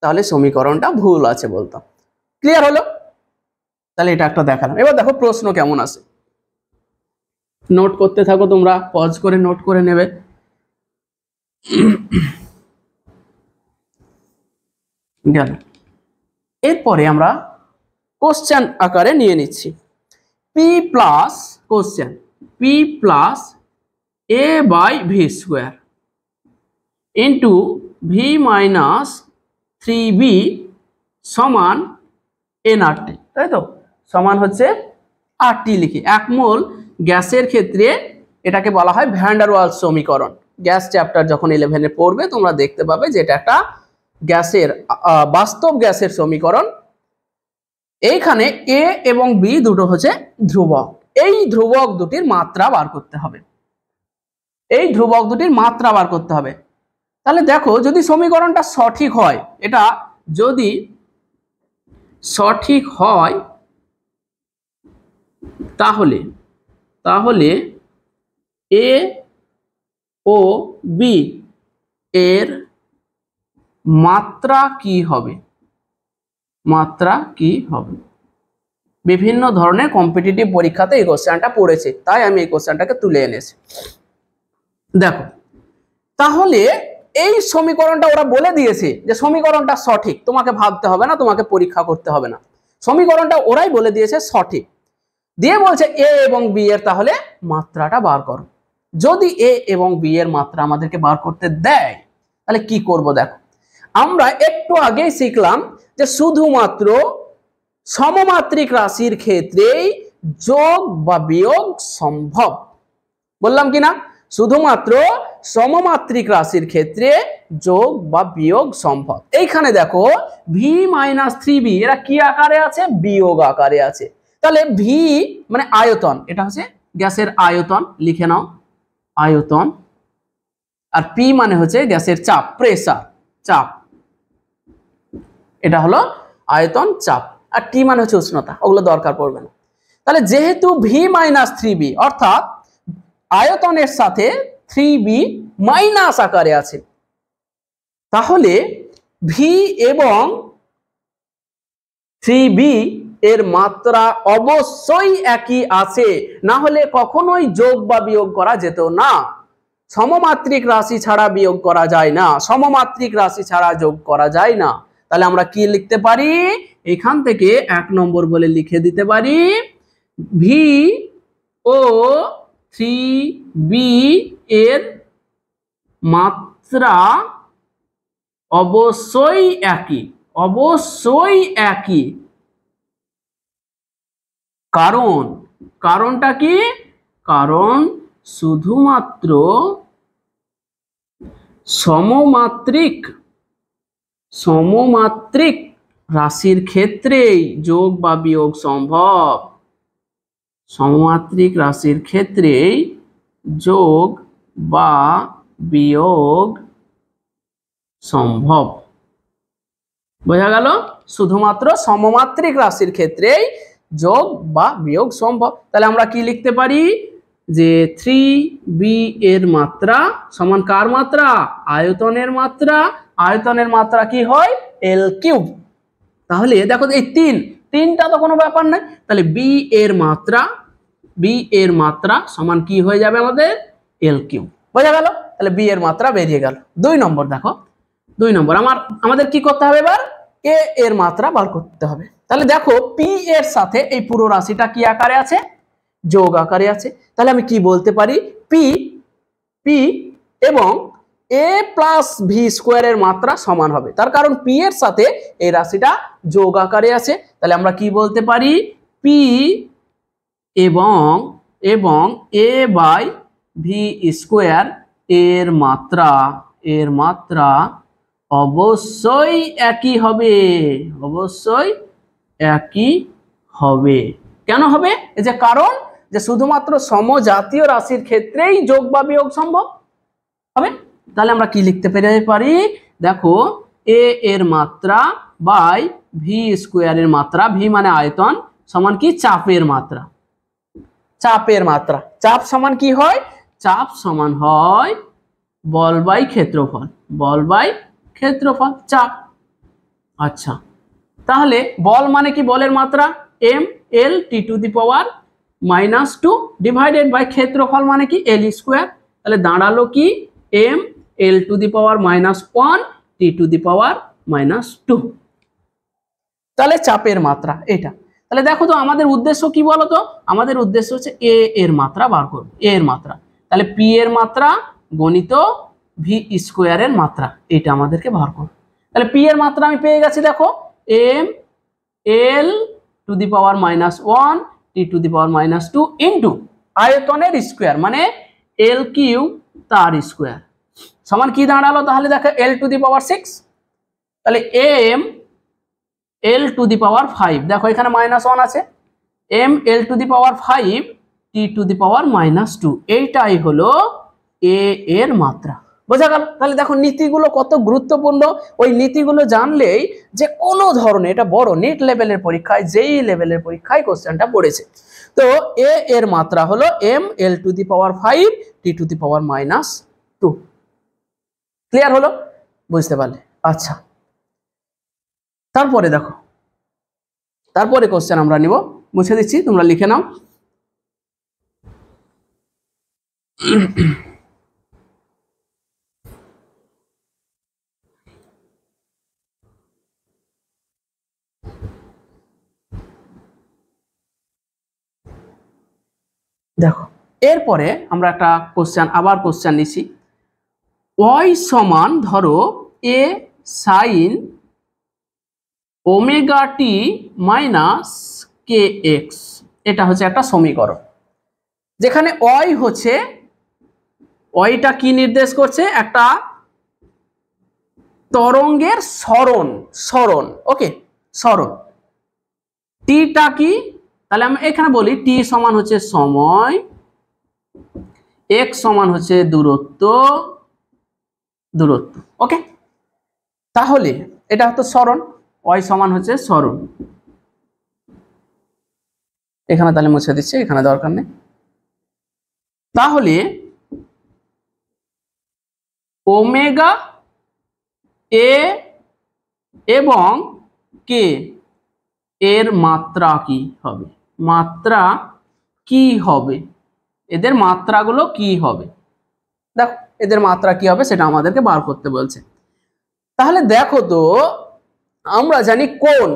তাহলে সমীকরণটা ভুল আছে বলতাম। ক্লিয়ার হলো? তাহলে এটা একটা দেখালাম। এবার দেখো প্রশ্ন কেমন আছে, নোট করতে থাকো তোমরা, পজ করে নোট করে নেবে। গেল, এরপরে আমরা কোশ্চেন আকারে নিয়ে নিচ্ছি। P plus question P plus A by V square into V minus 3b সমান nRT, তাই তো, সমান হচ্ছে RT লিখি। এক মোল গ্যাসের ক্ষেত্রে এটাকে বলা হয় ভ্যান ডার ওয়ালস সমীকরণ। গ্যাস চ্যাপ্টার যখন 11-এ পড়বে তোমরা দেখতে পাবে যে এটা একটা গ্যাসের বাস্তব গ্যাসের সমীকরণ। এইখানে এ এবং বি দুটো হচ্ছে ধ্রুবক, এই ধ্রুবক দুটির মাত্রা বার করতে হবে। তাহলে দেখো যদি সমীকরণটা সঠিক হয়, এটা যদি সঠিক হয় তাহলে এ ও বি এর মাত্রা কি হবে, মাত্রা কি হবে? বিভিন্ন ধরনের কম্পিটিটিভ পরীক্ষাতে এই কোশ্চেনটা পড়েছে, তাই আমি এই কোশ্চেনটাকে তুলে এনেছি। দেখো, তাহলে এই সমীকরণটা ওরা বলে দিয়েছে যে সমীকরণটা সঠিক, তোমাকে ভাবতে হবে না, তোমাকে পরীক্ষা করতে হবে না, সমীকরণটা ওরাই বলে দিয়েছে সঠিক। দিয়ে বলছে এ এবং বি এর তাহলে মাত্রাটা বার করো। যদি এ এবং বি এর মাত্রা আমাদেরকে বার করতে দেয় তাহলে কি করব? দেখো, আমরা একটু আগেই শিখলাম যে শুধুমাত্র সমমাত্রিক রাশির ক্ষেত্রেই যোগ বা বিয়োগ সম্ভব। বললাম কি না? শুধুমাত্র সমমাত্রিক রাশির ক্ষেত্রে যোগ বা বিয়োগ সম্ভব। এইখানে দেখো ভি মাইনাস 3বি এরা কি আকারে আছে? বিয়োগ আকারে আছে। তাহলে ভি মানে আয়তন, এটা হচ্ছে গ্যাসের আয়তন, লিখে নাও আয়তন। আর পি মানে হচ্ছে গ্যাসের চাপ, প্রেসার, চাপ, এটা হলো আয়তন, চাপ। আর টি মানে হচ্ছে উষ্ণতা, ওগুলো দরকার পড়বে না। তাহলে যেহেতু ভি মাইনাস 3বি অর্থাৎ আয়তনের সাথে 3বি মাইনাস আকারে আছে, তাহলে ভি এবং 3বি এর মাত্রা অবশ্যই একই আছে, না হলে কখনোই যোগ বা বিয়োগ করা যেত না। সমমাত্রিক রাশি ছাড়া বিয়োগ করা যায় না, সমমাত্রিক রাশি ছাড়া যোগ করা যায় না। তাহলে আমরা কি লিখতে পারি? এখান থেকে 1 নম্বর বলে লিখে দিতে পারি ভি ও 3বি এর মাত্রা অবশ্যই একই, অবশ্যই একই। কারণটা কি? কারণ শুধুমাত্র সমমাত্রিক রাশির ক্ষেত্রেই যোগ বা বিয়োগ সম্ভব। সমমাত্রিক রাশির ক্ষেত্রেই যোগ বা বিয়োগ সম্ভব। বোঝা গেল? শুধুমাত্র সমমাত্রিক রাশির ক্ষেত্রেই যোগ বা বিয়োগ সম্ভব। তাহলে আমরা কি লিখতে পারি? যে 3বি এর মাত্রা সমান কার মাত্রা? আয়তনের মাত্রা। আয়তনের মাত্রা কি হয়? এল কিউব। তাহলে দেখো এই তিনটা তো কোনো ব্যাপার নাই, তাহলে বি এর মাত্রা সমান কি হয়ে যাবে আমাদের? এল কিউব। বোঝা গেল? তাহলে বি এর মাত্রা বেরিয়ে গেল। 2 নম্বর দেখো, 2 নম্বর আমাদের কি করতে হবে? এবার এ এর মাত্রা বার করতে হবে। তাহলে দেখো পি এর সাথে এই পুরো রাশিটা কি আকারে আছে? যোগ আকারে আছে। তাহলে আমি কি বলতে পারি? পি এবং এ প্লাস ভি স্কোয়ারের মাত্রা সমান হবে, তার কারণ পি এর সাথে এই রাশিটা যোগ আকারে আছে। তাহলে আমরা কি বলতে পারি? পি এবং এ বাই ভি স্কোয়ার এর মাত্রা অবশ্যই একই হবে, অবশ্যই একই হবে। কেন হবে? এই যে কারণ, যে শুধুমাত্র সমজাতীয় রাশির ক্ষেত্রেই যোগ বা বিয়োগ সম্ভব হবে। তাহলে আমরা কি লিখতে পারি? দেখো এ এর মাত্রা বাই ভি স্কোয়ারের মাত্রা, ভি মানে আয়তন, সমান কি? চাপের মাত্রা। চাপের মাত্রা, চাপ সমান কি হয়? চাপ সমান হয় বল বাই ক্ষেত্রফল, বল বাই ক্ষেত্রফল, চাপ। আচ্ছা, তাহলে বল মানে কি? বলের মাত্রা M L T to the power -2 divided by ক্ষেত্রফল মানে কি? L square. তাহলে দাঁড়ালো কি? M L to the power -1 T to the power -2। তাহলে চাপের মাত্রা এটা। তাহলে দেখো তো আমাদের উদ্দেশ্য কি বলতো? আমাদের উদ্দেশ্য হচ্ছে এ এর মাত্রা বার করব, এ এর মাত্রা। তাহলে পি এর মাত্রা গণিত ভি স্কোয়ারের মাত্রা, এটা আমাদেরকে বার করব। তাহলে পি এর মাত্রা আমি পেয়ে গেছি, দেখো M L to the power -1 T to the power -2 into আয়তনের স্কোয়ার মানে এল কিউব তার স্কোয়ার সমান কি দাঁড়ালো? তাহলে দেখো এল টু দি পাওয়ার 6, তাহলে M L to the power 5, দেখো এখানে -1 আছে, M L to the power 5 T to the power -2, এইটাই হলো এ এর মাত্রা। বোঝা গেল? তাহলে দেখো নীতিগুলো কত গুরুত্বপূর্ণ। ওই নীতিগুলো জানলেই যে কোনো ধরনের, এটা বড় নেট লেভেলের পরীক্ষায়, যেই লেভেলের পরীক্ষায় কোশ্চেনটা পড়েছে। তো এ এর মাত্রা হলো M L to the power 5 T to the power -2। Clear হলো? বুঝতে পারলে? আচ্ছা, তারপরে দেখো তারপরে কোশ্চেন আমরা নিব, মুছে দিচ্ছি, তোমরা লিখে নাও। দেখো এরপরে আমরা একটা আবার কোশ্চেন নিছি। ওয়াই সমান ধরো এ সাইন ওমেগা টি মাইনাস কে এক্স, এটা হচ্ছে একটা সমীকরণ যেখানে ওয়াই হচ্ছে, ওয়াইটা কি নির্দেশ করছে, একটা তরঙ্গের সরণ, ওকে, সরণ। টিটা কি, তাহলে আমি এখানে বলি টি সমান হচ্ছে সময়, এক্স সমান হচ্ছে দূরত্ব, ওকে। তাহলে এটা হতো সরণ, ওয়াই সমান হচ্ছে সরণ। এখানে তাহলে মুছে দিচ্ছি, এখানে দরকার নেই। তাহলে ওমেগা এ এবং কে এর মাত্রা কি হবে, এদের মাত্রাগুলো কি হবে, দেখো এদের মাত্রা কি হবে সেটা আমাদেরকে বার করতে বলছে। তাহলে দেখো তো, আমরা জানি কোণ,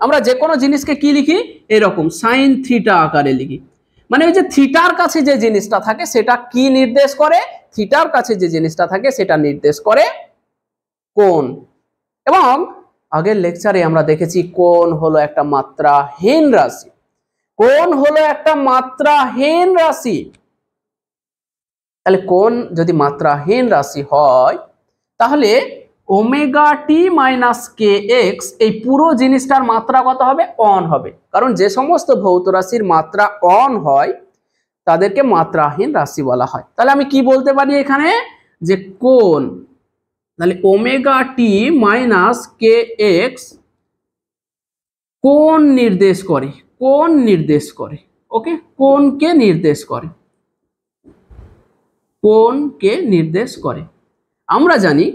আমরা যে কোনো জিনিসকে কি লিখি, এরকম সাইন থিটা আকারে লিখি। মানে ওই যে থিটার কাছে যে জিনিসটা থাকে সেটা কি নির্দেশ করে, থিটার কাছে যে জিনিসটা থাকে সেটা নির্দেশ করে কোণ। এবং আগের লেকচারে আমরা দেখেছি কোণ হলো একটা মাত্রাহীন রাশি, তাহলে কোণ যদি মাত্রাহীন রাশি হয় তাহলে ওমেগা টি মাইনাস কে এক্স, এই পুরো জিনিসটার মাত্রা কত হবে, অন হবে। কারণ যে সমস্ত ভৌত রাশির মাত্রা অন হয় তাদেরকে মাত্রাহীন রাশি বলা হয়। তাহলে আমি কি বলতে পারি এখানে, যে কোণ, তাহলে ওমেগা টি মাইনাস কে এক্স কোণ নির্দেশ করে, ওকে, কোণকে নির্দেশ করে। আমরা জানি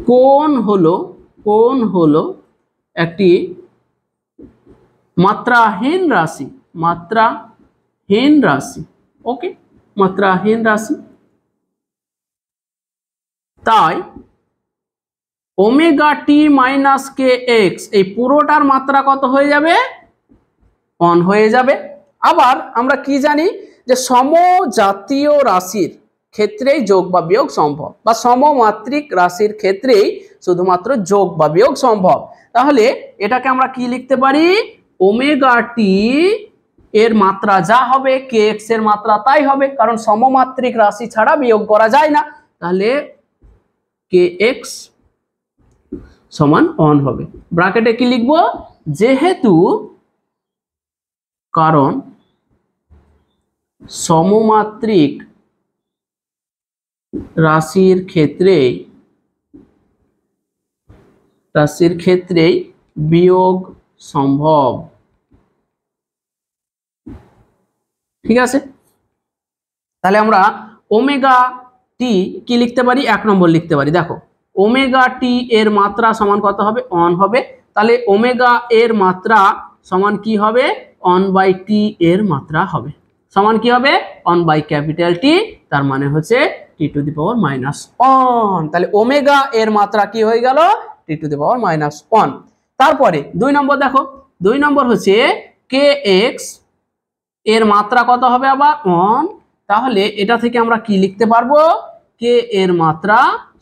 কোণ হলো একটি মাত্রাহীন রাশি, ওকে, মাত্রাহীন রাশি। তাই ওমেগা টি মাইনাস কে এক্স এই পুরোটার মাত্রা কত হয়ে যাবে, অন হয়ে যাবে। আবার আমরা কি জানি, যে সমজাতীয় রাশির ক্ষেত্রেই যোগ বা বিয়োগ সম্ভব, বা সমমাত্রিক রাশির ক্ষেত্রেই শুধুমাত্র যোগ বা বিয়োগ সম্ভব। তাহলে এটাকে আমরা কি লিখতে পারি, ওমেগা টি এর মাত্রা যা হবে কে এক্স এর মাত্রা তাই হবে, কারণ সমমাত্রিক রাশি ছাড়া বিয়োগ করা যায় না। তাহলে কে এক্স সমান অন হবে। ব্র্যাকেটে কি লিখবো, যেহেতু, কারণ সমমাত্রিক রাশির ক্ষেত্রেই বিয়োগ সম্ভব, ঠিক আছে। তাহলে আমরা ওমেগা টি কি লিখতে পারি, 1 নম্বর লিখতে পারি। দেখো ওমেগা টি এর মাত্রা সমান কত হবে, অন হবে। তাহলে ওমেগা এর মাত্রা সমান কি হবে, অন বাই টি এর মাত্রা হবে, সমান কি হবে, অন বাই ক্যাপিটাল টি, তার মানে হচ্ছে T to the power minus one. তাহলে ওমেগা এর মাত্রা কি হয়ে গেল, T to the power minus one. তারপরে 2 নম্বর, দেখো 2 নম্বর হচ্ছে কে এক্স এর মাত্রা কত হবে, আবার অন। তাহলে এটা থেকে আমরা কি লিখতে পারবো, কে এর মাত্রা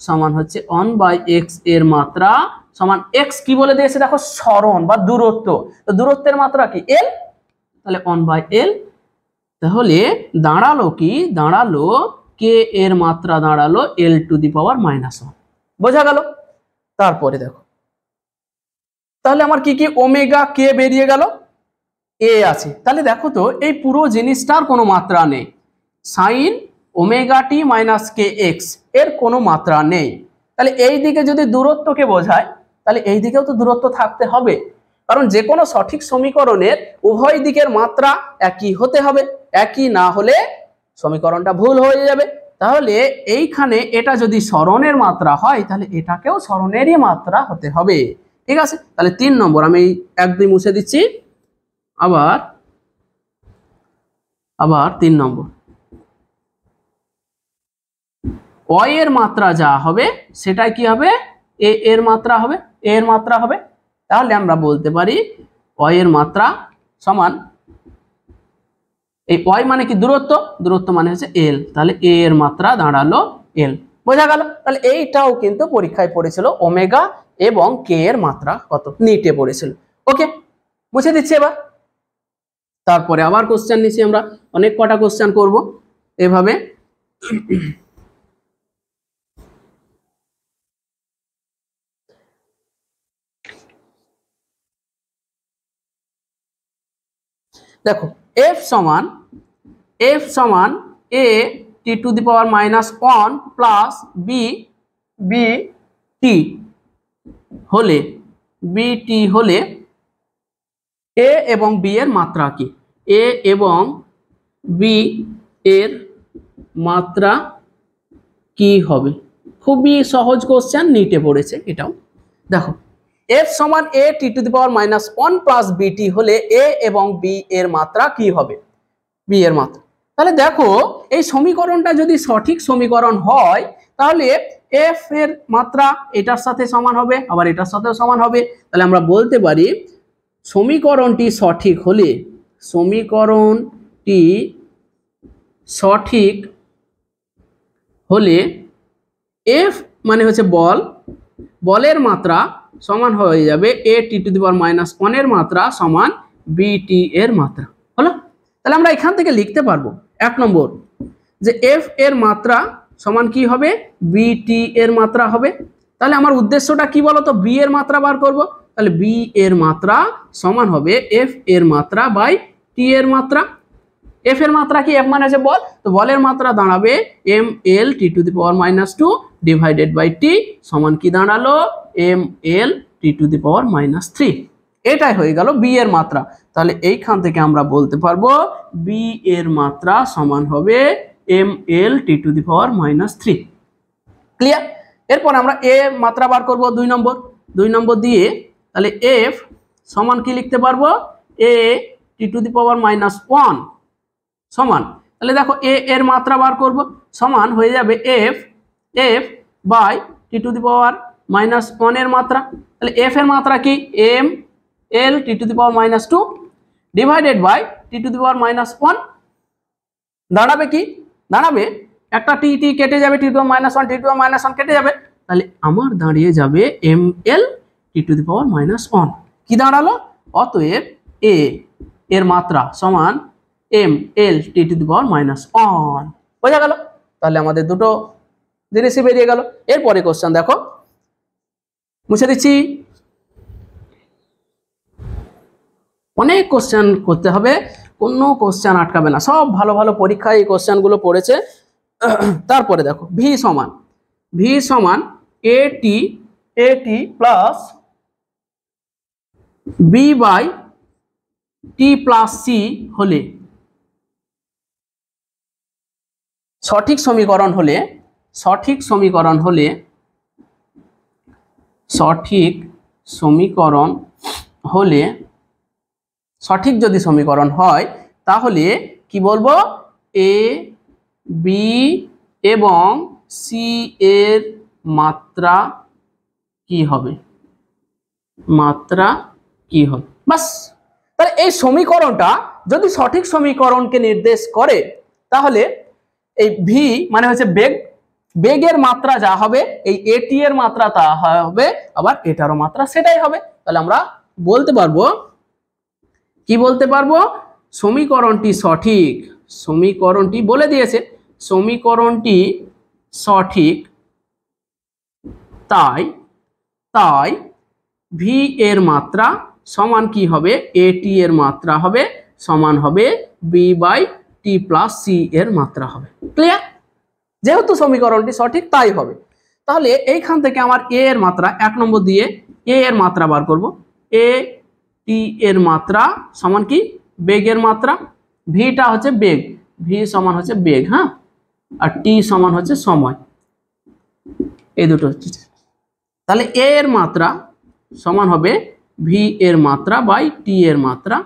সমান হচ্ছে অন বাই এক্স এর মাত্রা সমান, এক্স কি বলে দিয়েছে দেখো, সরণ বা দূরত্ব, তো দূরত্বের মাত্রা কি, এল, তাহলে অন বাই এল। তাহলে দাঁড়ালো কে এর মাত্রা দাঁড়ালো L to the power minus one, বোঝা গেল। তারপরে দেখো, তাহলে আমার কি ওমেগা কে বেরিয়ে গেল, এ আছে। তাহলে দেখো তো এই পুরো জিনিসটার কোনো মাত্রা নেই, সাইন ওমেগা টি মাইনাস কে এক্স এর কোনো মাত্রা নেই। তাহলে এই দিকে যদি দূরত্বকে বোঝায় তাহলে এই দিকেও তো দূরত্ব থাকতে হবে, কারণ যে কোনো সঠিক সমীকরণের উভয় দিকের মাত্রা একই হতে হবে, একই না হলে সমীকরণটা ভুল হয়ে যাবে। তাহলে এইখানে এটা যদি স্মরণের মাত্রা হয় তাহলে এটাকেও স্মরণেরই মাত্রা হতে হবে। ঠিক আছে, তাহলে 3 নম্বর আমি 1 2 মুছে দিচ্ছি। আবার 3 নম্বর অ এর মাত্রা যা হবে সেটাই কি হবে, এ এর মাত্রা হবে, এ এর মাত্রা হবে। তাহলে আমরা বলতে পারি অ এর মাত্রা সমান, এই ওয়াই মানে কি দূরত্ব, দূরত্ব মানে হচ্ছে এল, তাহলে এ এর মাত্রা দাঁড়ালো এল। বোঝা গেল? তাহলে এইটাও কিন্তু পরীক্ষায় পড়েছিল ওমেগা এবং কে এর মাত্রা কত, নিটে পড়েছিল। ওকে, মুছে দিচ্ছি এবার। তারপরে আবার কোশ্চেন নিচ্ছি আমরা, অনেক কটা কোশ্চেন করব এভাবে। দেখো এফ সমান A T to the power -1 plus B T হলে, বিটি হলে এ এবং বি এর মাত্রা কি, এ এবং বি এর মাত্রা কি হবে? খুবই সহজ কোশ্চেন, নিটে পড়েছে এটাও। দেখো এফ সমান A T to the power -1 plus বিটি হলে এ এবং বি এর মাত্রা কি হবে, বি এর মাত্রা। তাহলে দেখো এই সমীকরণটা যদি সঠিক সমীকরণ হয় তাহলে এফ এর মাত্রা এটার সাথে সমান হবে, আবার এটার সাথেও সমান হবে। তাহলে আমরা বলতে পারি সমীকরণটি সঠিক হলে, সমীকরণটি সঠিক হলে এফ মানে হচ্ছে বল, বলের মাত্রা সমান হয়ে যাবে এ টি টু দি পাওয়ার -1 এর মাত্রা সমান বিটি এর মাত্রা। হলো? তাহলে আমরা এখান থেকে লিখতে পারবো 1 নম্বর যে এফ এর মাত্রা সমান কি হবে, বিটি এর মাত্রা হবে। তাহলে আমার উদ্দেশ্যটা কি বলতো, বি এর মাত্রা বার করব। তাহলে বি এর মাত্রা সমান হবে এফ এর মাত্রা বাই টি এর মাত্রা। এফ এর মাত্রা কি, এফ মানে হচ্ছে বল, তো বলের মাত্রা দাঁড়াবে M L T to the power -2 divided by T সমান কি দাঁড়ালো M L T to the power -3। এটাই হয়ে গেল বি এর মাত্রা। তাহলে এইখান থেকে আমরা বলতে পারবো বি এর মাত্রা সমান হবে M L T to the power -3। Clear? এরপর আমরা এ মাত্রা বার করব 2 নম্বর দিয়ে। তাহলে এফ সমান কি লিখতে পারবো, এ টি টু দি পাওয়ার -1 সমান, তাহলে দেখো এ এর মাত্রা বার করব, সমান হয়ে যাবে F by T to the power -1 এর মাত্রা। তাহলে এফ এর মাত্রা কি, M L T to the power -2 divided by T to the power -1। দাঁড়াবে কি, দাঁড়াবে একটা টি টি কেটে যাবে, টি to the power -1 T to the power -1 কেটে যাবে, তাহলে আমার দাঁড়িয়ে যাবে M L T to the power -1। কি দাঁড়ালো? অতএব এ এর মাত্রা সমান M L T to the power -1। বোঝা গেল? তাহলে আমাদের দুটো জিনিসই বেরিয়ে গেল। এরপরে কোশ্চেন দেখো, মুছে দিচ্ছি। অনেক কোশ্চেন করতে হবে, কোনো কোশ্চেন আটকাবে না, সব ভালো ভালো পরীক্ষায় এই কোশ্চেনগুলো পড়েছে। তারপরে দেখো ভি সমান AT plus B by T plus C হলে, সঠিক সমীকরণ হলে সঠিক যদি সমীকরণ হয় তাহলে কি বলবো, এ বি এবং সি এর মাত্রা কি হবে, বাস। তাহলে এই সমীকরণটা যদি সঠিক সমীকরণকে নির্দেশ করে তাহলে এই ভি মানে হচ্ছে বেগ, বেগের মাত্রা যা হবে এই এটি এর মাত্রা তা হবে, আবার এটারও মাত্রা সেটাই হবে। তাহলে আমরা বলতে পারবো, কি বলতে পারবো, সমীকরণটি বলে দিয়েছে, সমীকরণটি সঠিক, তাই ভি এর মাত্রা সমান কি হবে, এটি এর মাত্রা হবে সমান হবে B by T plus C এর মাত্রা হবে। ক্লিয়ার? যেহেতু সমীকরণটি সঠিক তাই হবে। তাহলে এইখান থেকে আমার এ এর মাত্রা 1 নম্বর দিয়ে এ এর মাত্রা বার করব। এ টি এর মাত্রা সমান কি, বেগের মাত্রা, ভিটা হচ্ছে বেগ, ভি সমান হচ্ছে বেগ। হ্যাঁ, আর টি সমান হচ্ছে সময়, এই দুটো হচ্ছে। তাহলে এ এর মাত্রা সমান হবে ভি এর মাত্রা বাই টি এর মাত্রা।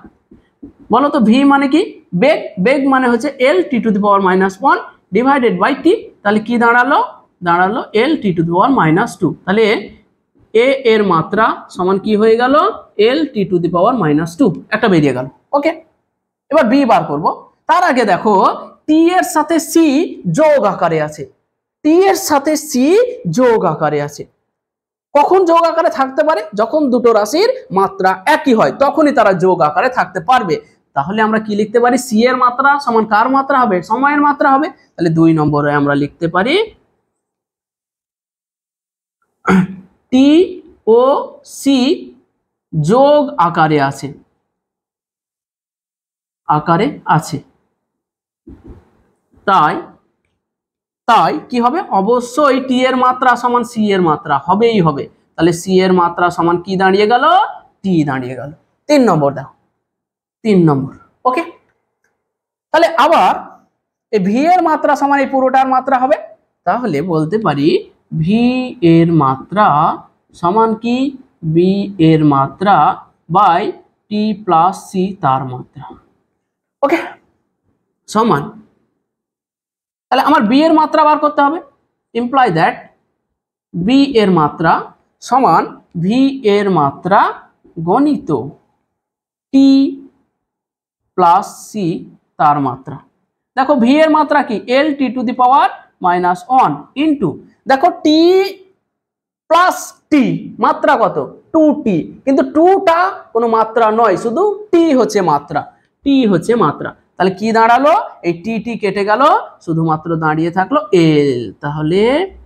বলো তো ভি মানে কি? বেগ। বেগ মানে হচ্ছে L T to the power -1 divided by T. তাহলে কি দাঁড়ালো? দাঁড়ালো এল টি টু দি পাওয়ার -2। তাহলে এ এর মাত্রা সমান কি হয়ে গেল? এল টি টু দি পাওয়ার -2, একটা বেরিয়ে গেল। ওকে, এবার বি বার করব। তার আগে দেখো টি এর সাথে সি যোগ আকারে আছে, টি এর সাথে সি যোগ আকারে আছে। কখন যোগ আকারে থাকতে পারে? যখন দুটো রাশির মাত্রা একই হয় তখনই তারা যোগ আকারে থাকতে পারবে। তাহলে আমরা কি লিখতে পারি? সি এর মাত্রা সমান কার মাত্রা হবে? সময়ের মাত্রা হবে। তাহলে 2 নম্বরে আমরা লিখতে পারি টি ও সি যোগ আকারে আছে, আকারে আছে। তাই তাই কি হবে? অবশ্যই টি এর মাত্রা সমান সি এর মাত্রা হবেই হবে। তাহলে সি এর মাত্রা সমান কি দাঁড়িয়ে গেল? টি দাঁড়িয়ে গেল। 3 নম্বর দেখো, 3 নম্বর। ওকে, তাহলে আবার এই ভি এর মাত্রা সমান এই পুরোটার মাত্রা হবে। তাহলে বলতে পারি ভি এর মাত্রা সমান কি? বি এর মাত্রা বাই টি প্লাস সি তার মাত্রা। ওকে, সমান। তাহলে আমার বি এর মাত্রা বার করতে হবে। ইমপ্লাই দ্যাট বি এর মাত্রা সমান ভি এর মাত্রা গণিত টি প্লাস সি তার মাত্রা। দেখো ভি এর মাত্রা কি? এল T to the power -1 into, দেখো টি প্লাস টি মাত্রা কত? 2টি, কিন্তু 2টা কোনো মাত্রা নয়, শুধু টি হচ্ছে মাত্রা, টি হচ্ছে মাত্রা। তাহলে কি দাঁড়ালো? এই টি টি কেটে গেল, শুধুমাত্র দাঁড়িয়ে থাকলো এল। তাহলে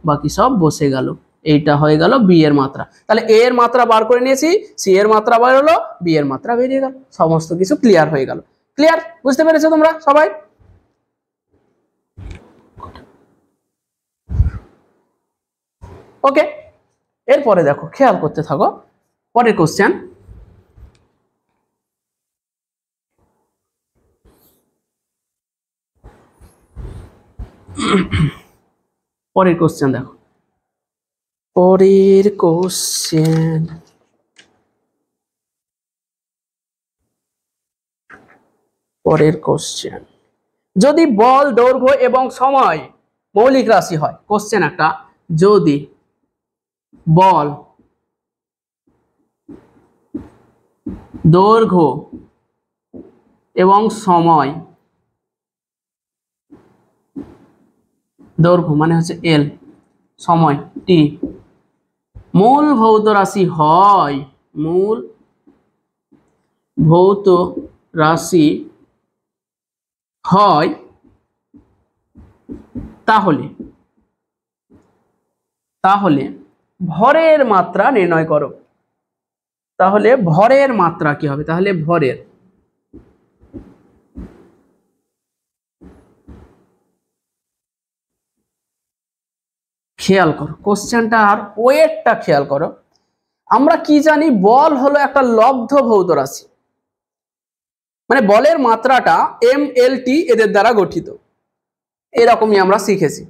বাকি সব বসে গেল। এইটা হয়ে গেল বি এর মাত্রা। তাহলে এ এর মাত্রা বার করে নিয়েছি, সি এর মাত্রা বার হলো, বি এর মাত্রা বেরিয়ে গেল। সমস্ত কিছু ক্লিয়ার হয়ে গেল। ক্লিয়ার? বুঝতে পেরেছো তোমরা সবাই? ওকে, এরপরে দেখো, খেয়াল করতে থাকো পরের কোশ্চেন। পরের কোশ্চেন দেখো, পরের কোশ্চেন। পরের কোশ্চেন, যদি বল, দৈর্ঘ্য এবং সময় মৌলিক রাশি হয়। কোশ্চেন একটা, যদি বল, দৈর্ঘ্য এবং সময়, দৈর্ঘ্য মানে হচ্ছে এল, সময় টি, মূল ভৌত রাশি হয়, মূল ভৌত রাশি হয়, তাহলে তাহলে ভরের মাত্রা নির্ণয় করো। তাহলে ভরের মাত্রা কি হবে? তাহলে ভরের, খেয়াল করো কোশ্চেনটা আর ওয়েটটা খেয়াল করো। আমরা কি জানি? বল হলো একটা লব্ধ ভৌত রাশি, মানে বলের মাত্রাটা এম এল টি এদের দ্বারা গঠিত, এরকমই আমরা শিখেছি।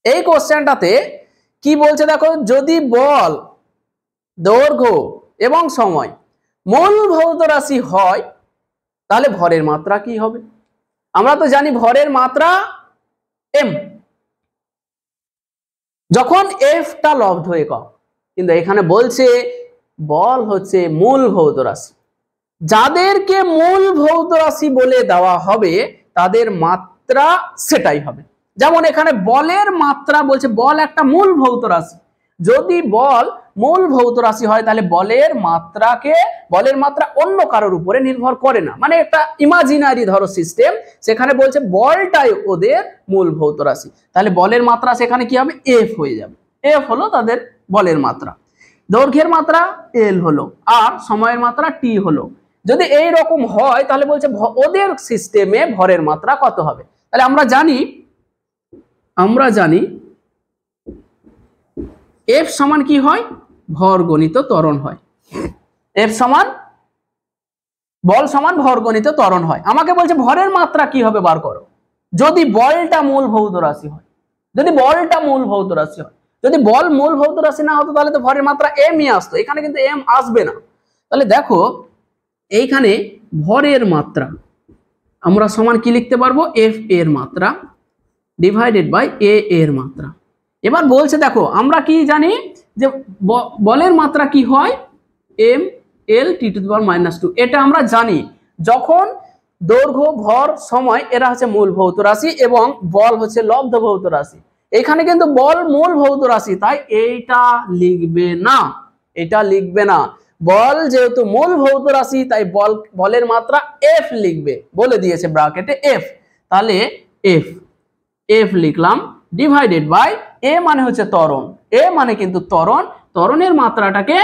এই কোশ্চেনটাতে কি বলছে দেখো, যদি বল, দৈর্ঘ্য এবং সময় মূল ভৌত রাশি হয় তাহলে ভরের মাত্রা কি হবে? আমরা তো জানি ভরের মাত্রা এম, যখন এফটা লব্ধ একক, কিন্তু এখানে বলছে বল হচ্ছে মূল ভৌত রাশি। যাদেরকে মূল ভৌত রাশি বলে দেওয়া হবে তাদের মাত্রা সেটাই হবে। যেমন এখানে বলের মাত্রা বলছে, বল একটা মূল ভৌত রাশি। যদি বল মূল ভৌত রাশি হয় তাহলে বলের মাত্রা অন্য কারোর উপরে নির্ভর করে না, মানে একটা ইমাজিনারি ধরো সিস্টেম, সেখানে বলছে বলটাই ওদের মূল ভৌত রাশি। তাহলে বলের মাত্রা সেখানে কি হবে? এফ হয়ে যাবে। এফ হলো তাদের বলের মাত্রা, দৈর্ঘ্যের মাত্রা এল হলো, আর সময়ের মাত্রা টি হলো। যদি এই রকম হয় তাহলে বলছে ওদের সিস্টেমে ভরের মাত্রা কত হবে। তাহলে আমরা জানি এফ সমান কি হয়? ভর গণিত ত্বরণ হয়। এফ সমান বল সমান ভর গণিত ত্বরণ হয়। আমাকে বলছে ভরের মাত্রা কি হবে বার করো। যদি বলটা মূল ভৌত রাশি হয়, যদি বলটা মূল ভৌত রাশি হয়। যদি বল মূল ভৌত রাশি না হতো তাহলে তো ভরের মাত্রা এম ই আসতো, এখানে কিন্তু এম আসবে না। তাহলে দেখো এইখানে ভরের মাত্রা আমরা সমান কি লিখতে পারবো, এফ এর মাত্রা ডিভাইডেড বাই এ এর মাত্রা। এবার বলছে দেখো আমরা কি জানি যে বলের মাত্রা কি হয়, M L T to the power -2। এটা আমরা জানি যখন দৈর্ঘ্য ভর সময় এরা হচ্ছে মূল ভৌত রাশি এবং বল হচ্ছে লব্ধ ভৌত রাশি। এখানে কিন্তু বল মূল ভৌত রাশি, তাই এইটা লিখবে না, এটা লিখবে না। বল যেহেতু মূল ভৌত রাশি তাই বলের মাত্রা এফ লিখবে, বলে দিয়েছে ব্র্যাকেটে এফ। তাহলে এফ এফ লিখলাম ডিভাইডেড বাই এ মানে হচ্ছে ত্বরণ, এ মানে কিন্তু ত্বরণ, ত্বরণের মাত্রাটাকে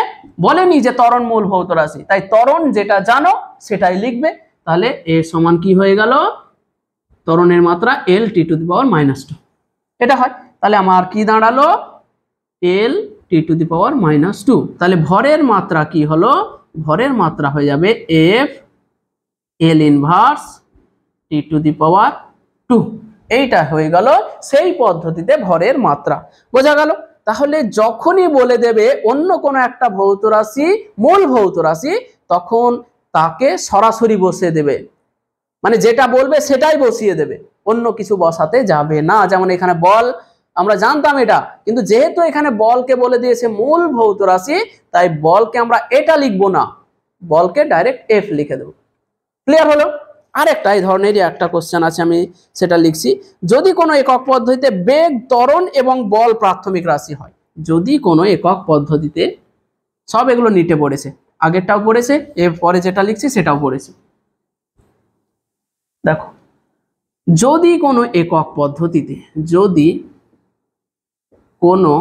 বলেনি যে ত্বরণ মূল ভৌত রাশি, তাই ত্বরণ যেটা জানো সেটাই লিখবে। তাহলে এ সমান কি হয়ে গেল, ত্বরণের মাত্রা এল টি টু দি পাওয়ার -2 এটা হয়। তাহলে আমার কি দাঁড়ালো, এল টি টু দি পাওয়ার -2। তাহলে ভরের মাত্রা কি হলো, ভরের মাত্রা হয়ে যাবে F L inverse T to the power 2। এইটা হয়ে গেল সেই পদ্ধতিতে ভরের মাত্রা, বোঝা গেল। তাহলে যখনই বলে দেবে অন্য কোনো একটা ভৌত রাশি মূল ভৌত রাশি, তখন তাকে সরাসরি বসিয়ে দেবে, মানে যেটা বলবে সেটাই বসিয়ে দেবে, অন্য কিছু বসাতে যাবে না। যেমন এখানে বল আমরা জানতাম এটা, কিন্তু যেহেতু এখানে বলকে বলে দিয়েছে মূল ভৌত রাশি, তাই বলকে আমরা এটা লিখবো না, বলকে ডাইরেক্ট এফ লিখে দেবো। ক্লিয়ার হলো। আরেকটা এই ধরনেরই একটা কোশ্চেন আছে, আমি সেটা লিখছি। যদি কোনো একক পদ্ধতিতে বেগ, ত্বরণ এবং বল প্রাথমিক রাশি হয়, যদি কোনো একক পদ্ধতিতে, সব এগুলো নিটে পড়েছে, আগেরটাও পড়েছে, এর পরে যেটা লিখছি সেটাও পড়েছে। দেখো যদি কোনো একক পদ্ধতিতে, যদি কোনো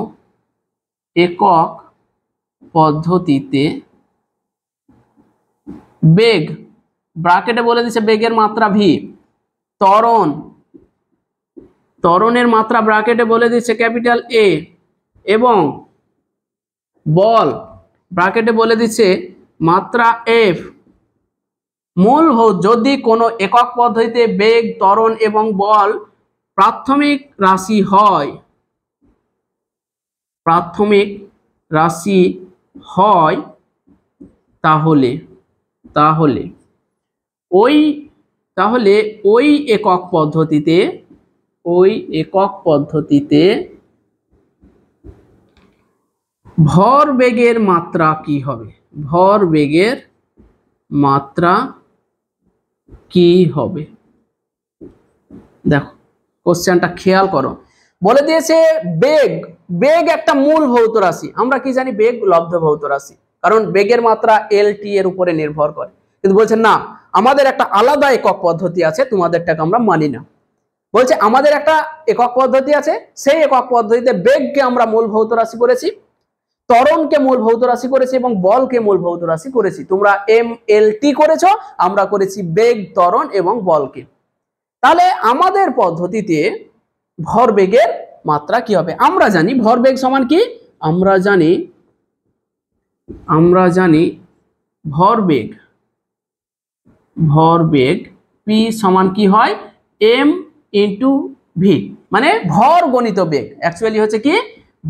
একক পদ্ধতিতে বেগ, ব্র্যাকেটে বলে দিচ্ছে বেগের মাত্রা ভি, ত্বরণ, ত্বরণের মাত্রা ব্র্যাকেটে বলে দিচ্ছে ক্যাপিটাল এ, এবং বল ব্র্যাকেটে বলে দিচ্ছে মাত্রা এফ, মূল ভৌত, যদি কোনো একক পদ্ধতিতে বেগ, ত্বরণ এবং বল প্রাথমিক রাশি হয়, প্রাথমিক রাশি হয়, তাহলে তাহলে ওই একক পদ্ধতিতে, ওই একক পদ্ধতিতে ভর বেগের মাত্রা কি হবে, ভর বেগের মাত্রা কি হবে। দেখো কোশ্চেনটা খেয়াল করো, বলে দিয়েছে বেগ, বেগ একটা মূল ভৌত রাশি, আমরা কি জানি বেগ লব্ধ ভৌত রাশি, কারণ বেগের মাত্রা এল টি এর উপরে নির্ভর করে। কিন্তু বলছে না, আমাদের একটা আলাদা একক পদ্ধতি আছে, তোমাদেরটাকে আমরা মানি না। বলছে আমাদের একটা একক পদ্ধতি আছে, সেই একক পদ্ধতিতে বেগকে আমরা মূল ভৌত রাশি করেছি, ত্বরণকে মূল ভৌত রাশি করেছি এবং বলকে মূল ভৌত রাশি করেছি। তোমরা এম এল টি করেছো, আমরা করেছি বেগ, ত্বরণ এবং বলকে। তাহলে আমাদের পদ্ধতিতে ভরবেগের মাত্রা কি হবে, আমরা জানি ভরবেগ সমান কি, আমরা জানি ভরবেগ, ভরবেগ পি সমান কি হয়, এম ইন্টু ভি, মানে ভর গণিত বেগ, অ্যাকচুয়ালি হচ্ছে কি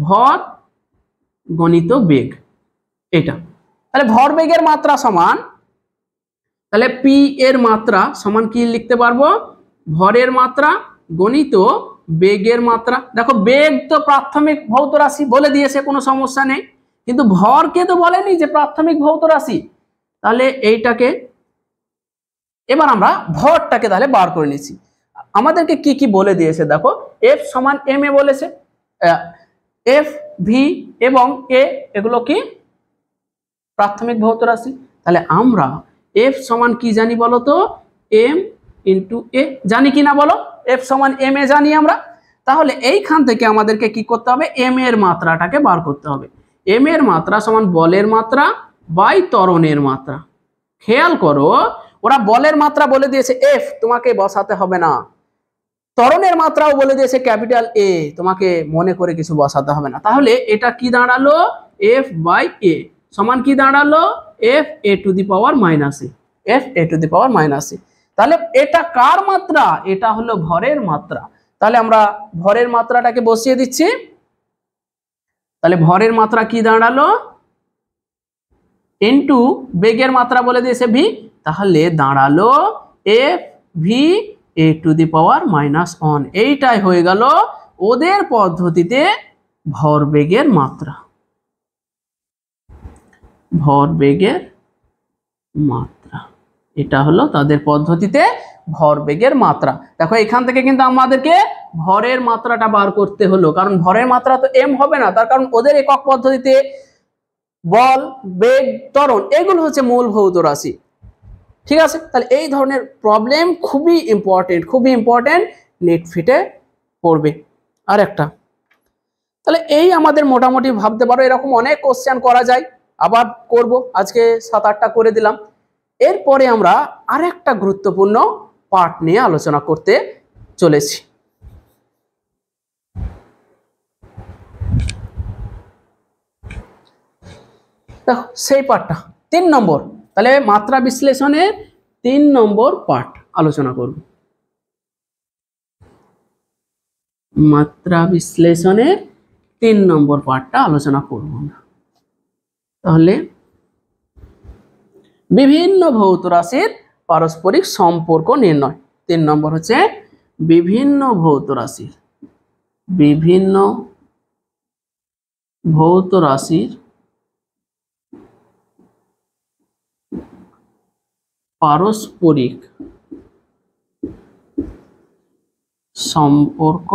ভর গণিত বেগ এটা। তাহলে ভরবেগের মাত্রা সমান, তাহলে পি এর মাত্রা সমান কি লিখতে পারবো, ভরের মাত্রা গণিত বেগের মাত্রা। দেখো বেগ তো প্রাথমিক ভৌত রাশি বলে দিয়েছে, কোনো সমস্যা নেই, কিন্তু ভরকে তো বলেনি যে প্রাথমিক ভৌত রাশি। তাহলে এইটাকে এবার আমরা ভরটাকে তাহলে বার করে নিচ্ছি। আমাদেরকে কি কি বলে দিয়েছে দেখো, এফ সমান এম এ বলেছে, এফ ভি এবং এ এগুলো কি প্রাথমিক ভৌত রাশি। তাহলে আমরা এফ সমান কি জানি বলো তো, এম ইন্টু এ, জানি কি না বলো, এফ সমান এম এ জানি আমরা। তাহলে এইখান থেকে আমাদেরকে কি করতে হবে, এম এর মাত্রাটাকে বার করতে হবে। এম এর মাত্রা সমান বলের মাত্রা বাই ত্বরণের মাত্রা। খেয়াল করো ওরা বলের মাত্রা বলে দিয়েছে এফ, তোমাকে বসাতে হবে না, ত্বরণের মাত্রাও বলে দিয়েছে ক্যাপিটাল এ, তোমাকে মনে করে কিছু বসাতে হবে না। তাহলে এটা কি দাঁড়ালো, এফ বাই এ সমান কি দাঁড়ালো, F A to the power -এ, F A to the power -এ। তাহলে এটা কার মাত্রা? এটা হলো ভরের মাত্রা। তাহলে আমরা ভরের মাত্রাটাকে বসিয়ে দিচ্ছি। তাহলে ভরের মাত্রা কি দাঁড়ালো? ইনটু বেগের মাত্রা বলে দিয়েছে ভি, তাহলে দাঁড়ালো F V A to the power -1। এইটাই হয়ে গেল ওদের পদ্ধতিতে ভরবেগের মাত্রা, ভরবেগের মাত্রা। এটা হলো তাদের পদ্ধতিতে ভরবেগের মাত্রা। দেখো এখান থেকে কিন্তু আমাদেরকে ভরের মাত্রাটা বার করতে হলো, কারণ ভরের মাত্রা তো এম হবে না, তার কারণ ওদের একক পদ্ধতিতে বল, বেগ, ত্বরণ এগুলো হচ্ছে মূল ভৌত রাশি। ঠিক আছে, তাহলে এই ধরনের প্রবলেম খুবই ইম্পর্টেন্ট নেট ফিটে পড়বে। আর একটা, তাহলে এই আমাদের মোটামুটি ভাবতে পারো এরকম অনেক কোশ্চেন করা যায়, আবার করব, আজকে 7-8টা করে দিলাম। এরপরে আমরা আরেকটা গুরুত্বপূর্ণ পার্ট নিয়ে আলোচনা করতে চলেছি। দেখো সেই পার্টটা 3 নম্বর, তাহলে মাত্রা বিশ্লেষণের 3 নম্বর পার্ট আলোচনা করব। মাত্রা বিশ্লেষণের 3 নম্বর পার্টটা আলোচনা করব আমরা। তাহলে বিভিন্ন ভৌত রাশির পারস্পরিক সম্পর্ক নির্ণয়। 3 নম্বর হচ্ছে বিভিন্ন ভৌত রাশির পারস্পরিক সম্পর্ক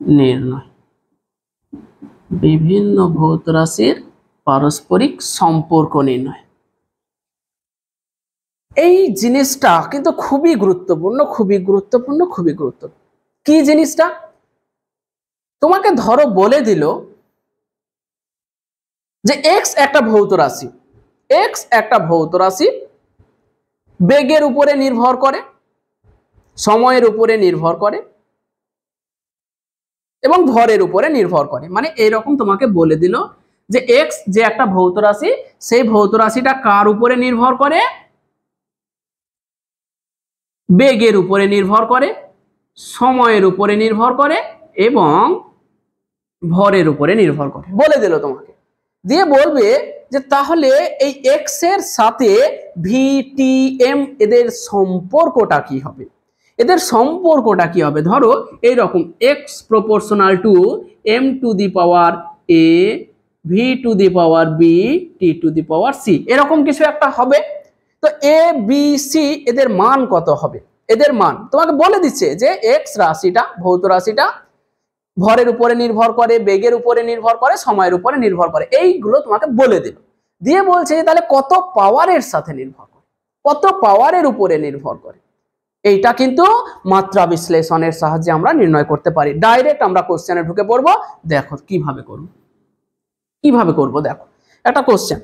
নির্ণয়। বিভিন্ন ভৌত রাশির পারস্পরিক সম্পর্ক নির্ণয়, এই জিনিসটা কিন্তু খুবই গুরুত্বপূর্ণ। কি জিনিসটা? তোমাকে ধরো বলে দিল যে এক্স একটা ভৌত রাশি, বেগের উপরে নির্ভর করে, সময়ের উপরে নির্ভর করে এবং ভরের উপরে নির্ভর করে। মানে এইরকম তোমাকে বলে দিল যে এক্স যে একটা ভৌত রাশি, সেই ভৌত রাশিটা কার উপরে নির্ভর করে? বেগের উপরে নির্ভর করে, সময়ের উপরে নির্ভর করে এবং ভরের উপরে নির্ভর করে বলে দিল তোমাকে। দিয়ে বলবে যে তাহলে এই এক্স এর সাথে ভি টি এম এদের সম্পর্কটা কি হবে? ধরো এইরকম X proportional to M to the power A V to the power B T to the power C, এরকম কিছু একটা হবে। তো এ বি সি এদের মান কত হবে? এদের মান তোমাকে বলে দিচ্ছে যে এক্স রাশিটা, ভৌত রাশিটা ভরের উপরে নির্ভর করে, বেগের উপরে নির্ভর করে, সময়ের উপরে নির্ভর করে, এইগুলো তোমাকে বলে দিল। দিয়ে বলছে তাহলে কত পাওয়ারের সাথে নির্ভর করে, কত পাওয়ারের উপরে নির্ভর করে। এইটা কিন্তু মাত্রা বিশ্লেষণের সাহায্যে আমরা নির্ণয় করতে পারি। ডাইরেক্ট আমরা কোশ্চেনে ঢুকে পড়বো। দেখো কিভাবে করব। দেখো একটা কোশ্চেন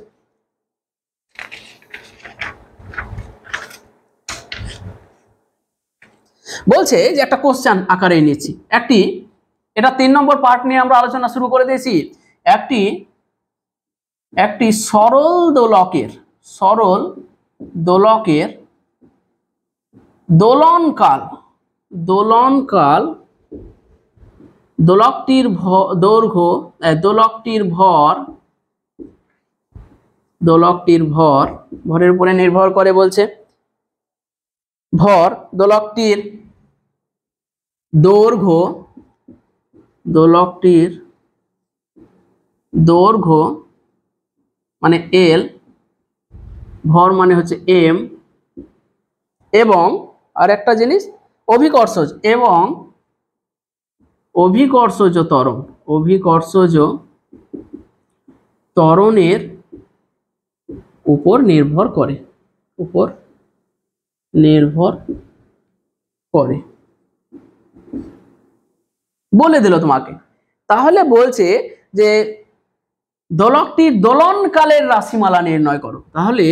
বলছে যে একটা কোশ্চেন আকারে নিয়েছি, এটা 3 নম্বর পার্ট নিয়ে আমরা আলোচনা শুরু করে দিয়েছি। একটি সরল দোলকের দোলনকাল, দোলকটির দৈর্ঘ্য, দোলকটির ভরের উপরে নির্ভর করে বলছে। ভর, দোলকটির দৈর্ঘ্য মানে এল, ভর মানে হচ্ছে এম, এবং আর একটা জিনিস অভিকর্ষজ এবং অভিকর্ষজ ত্বরণের উপর নির্ভর করে বলে দিল তোমাকে। তাহলে বলছে যে দোলকটির দোলনকালের রাশিমালা নির্ণয় করো। তাহলে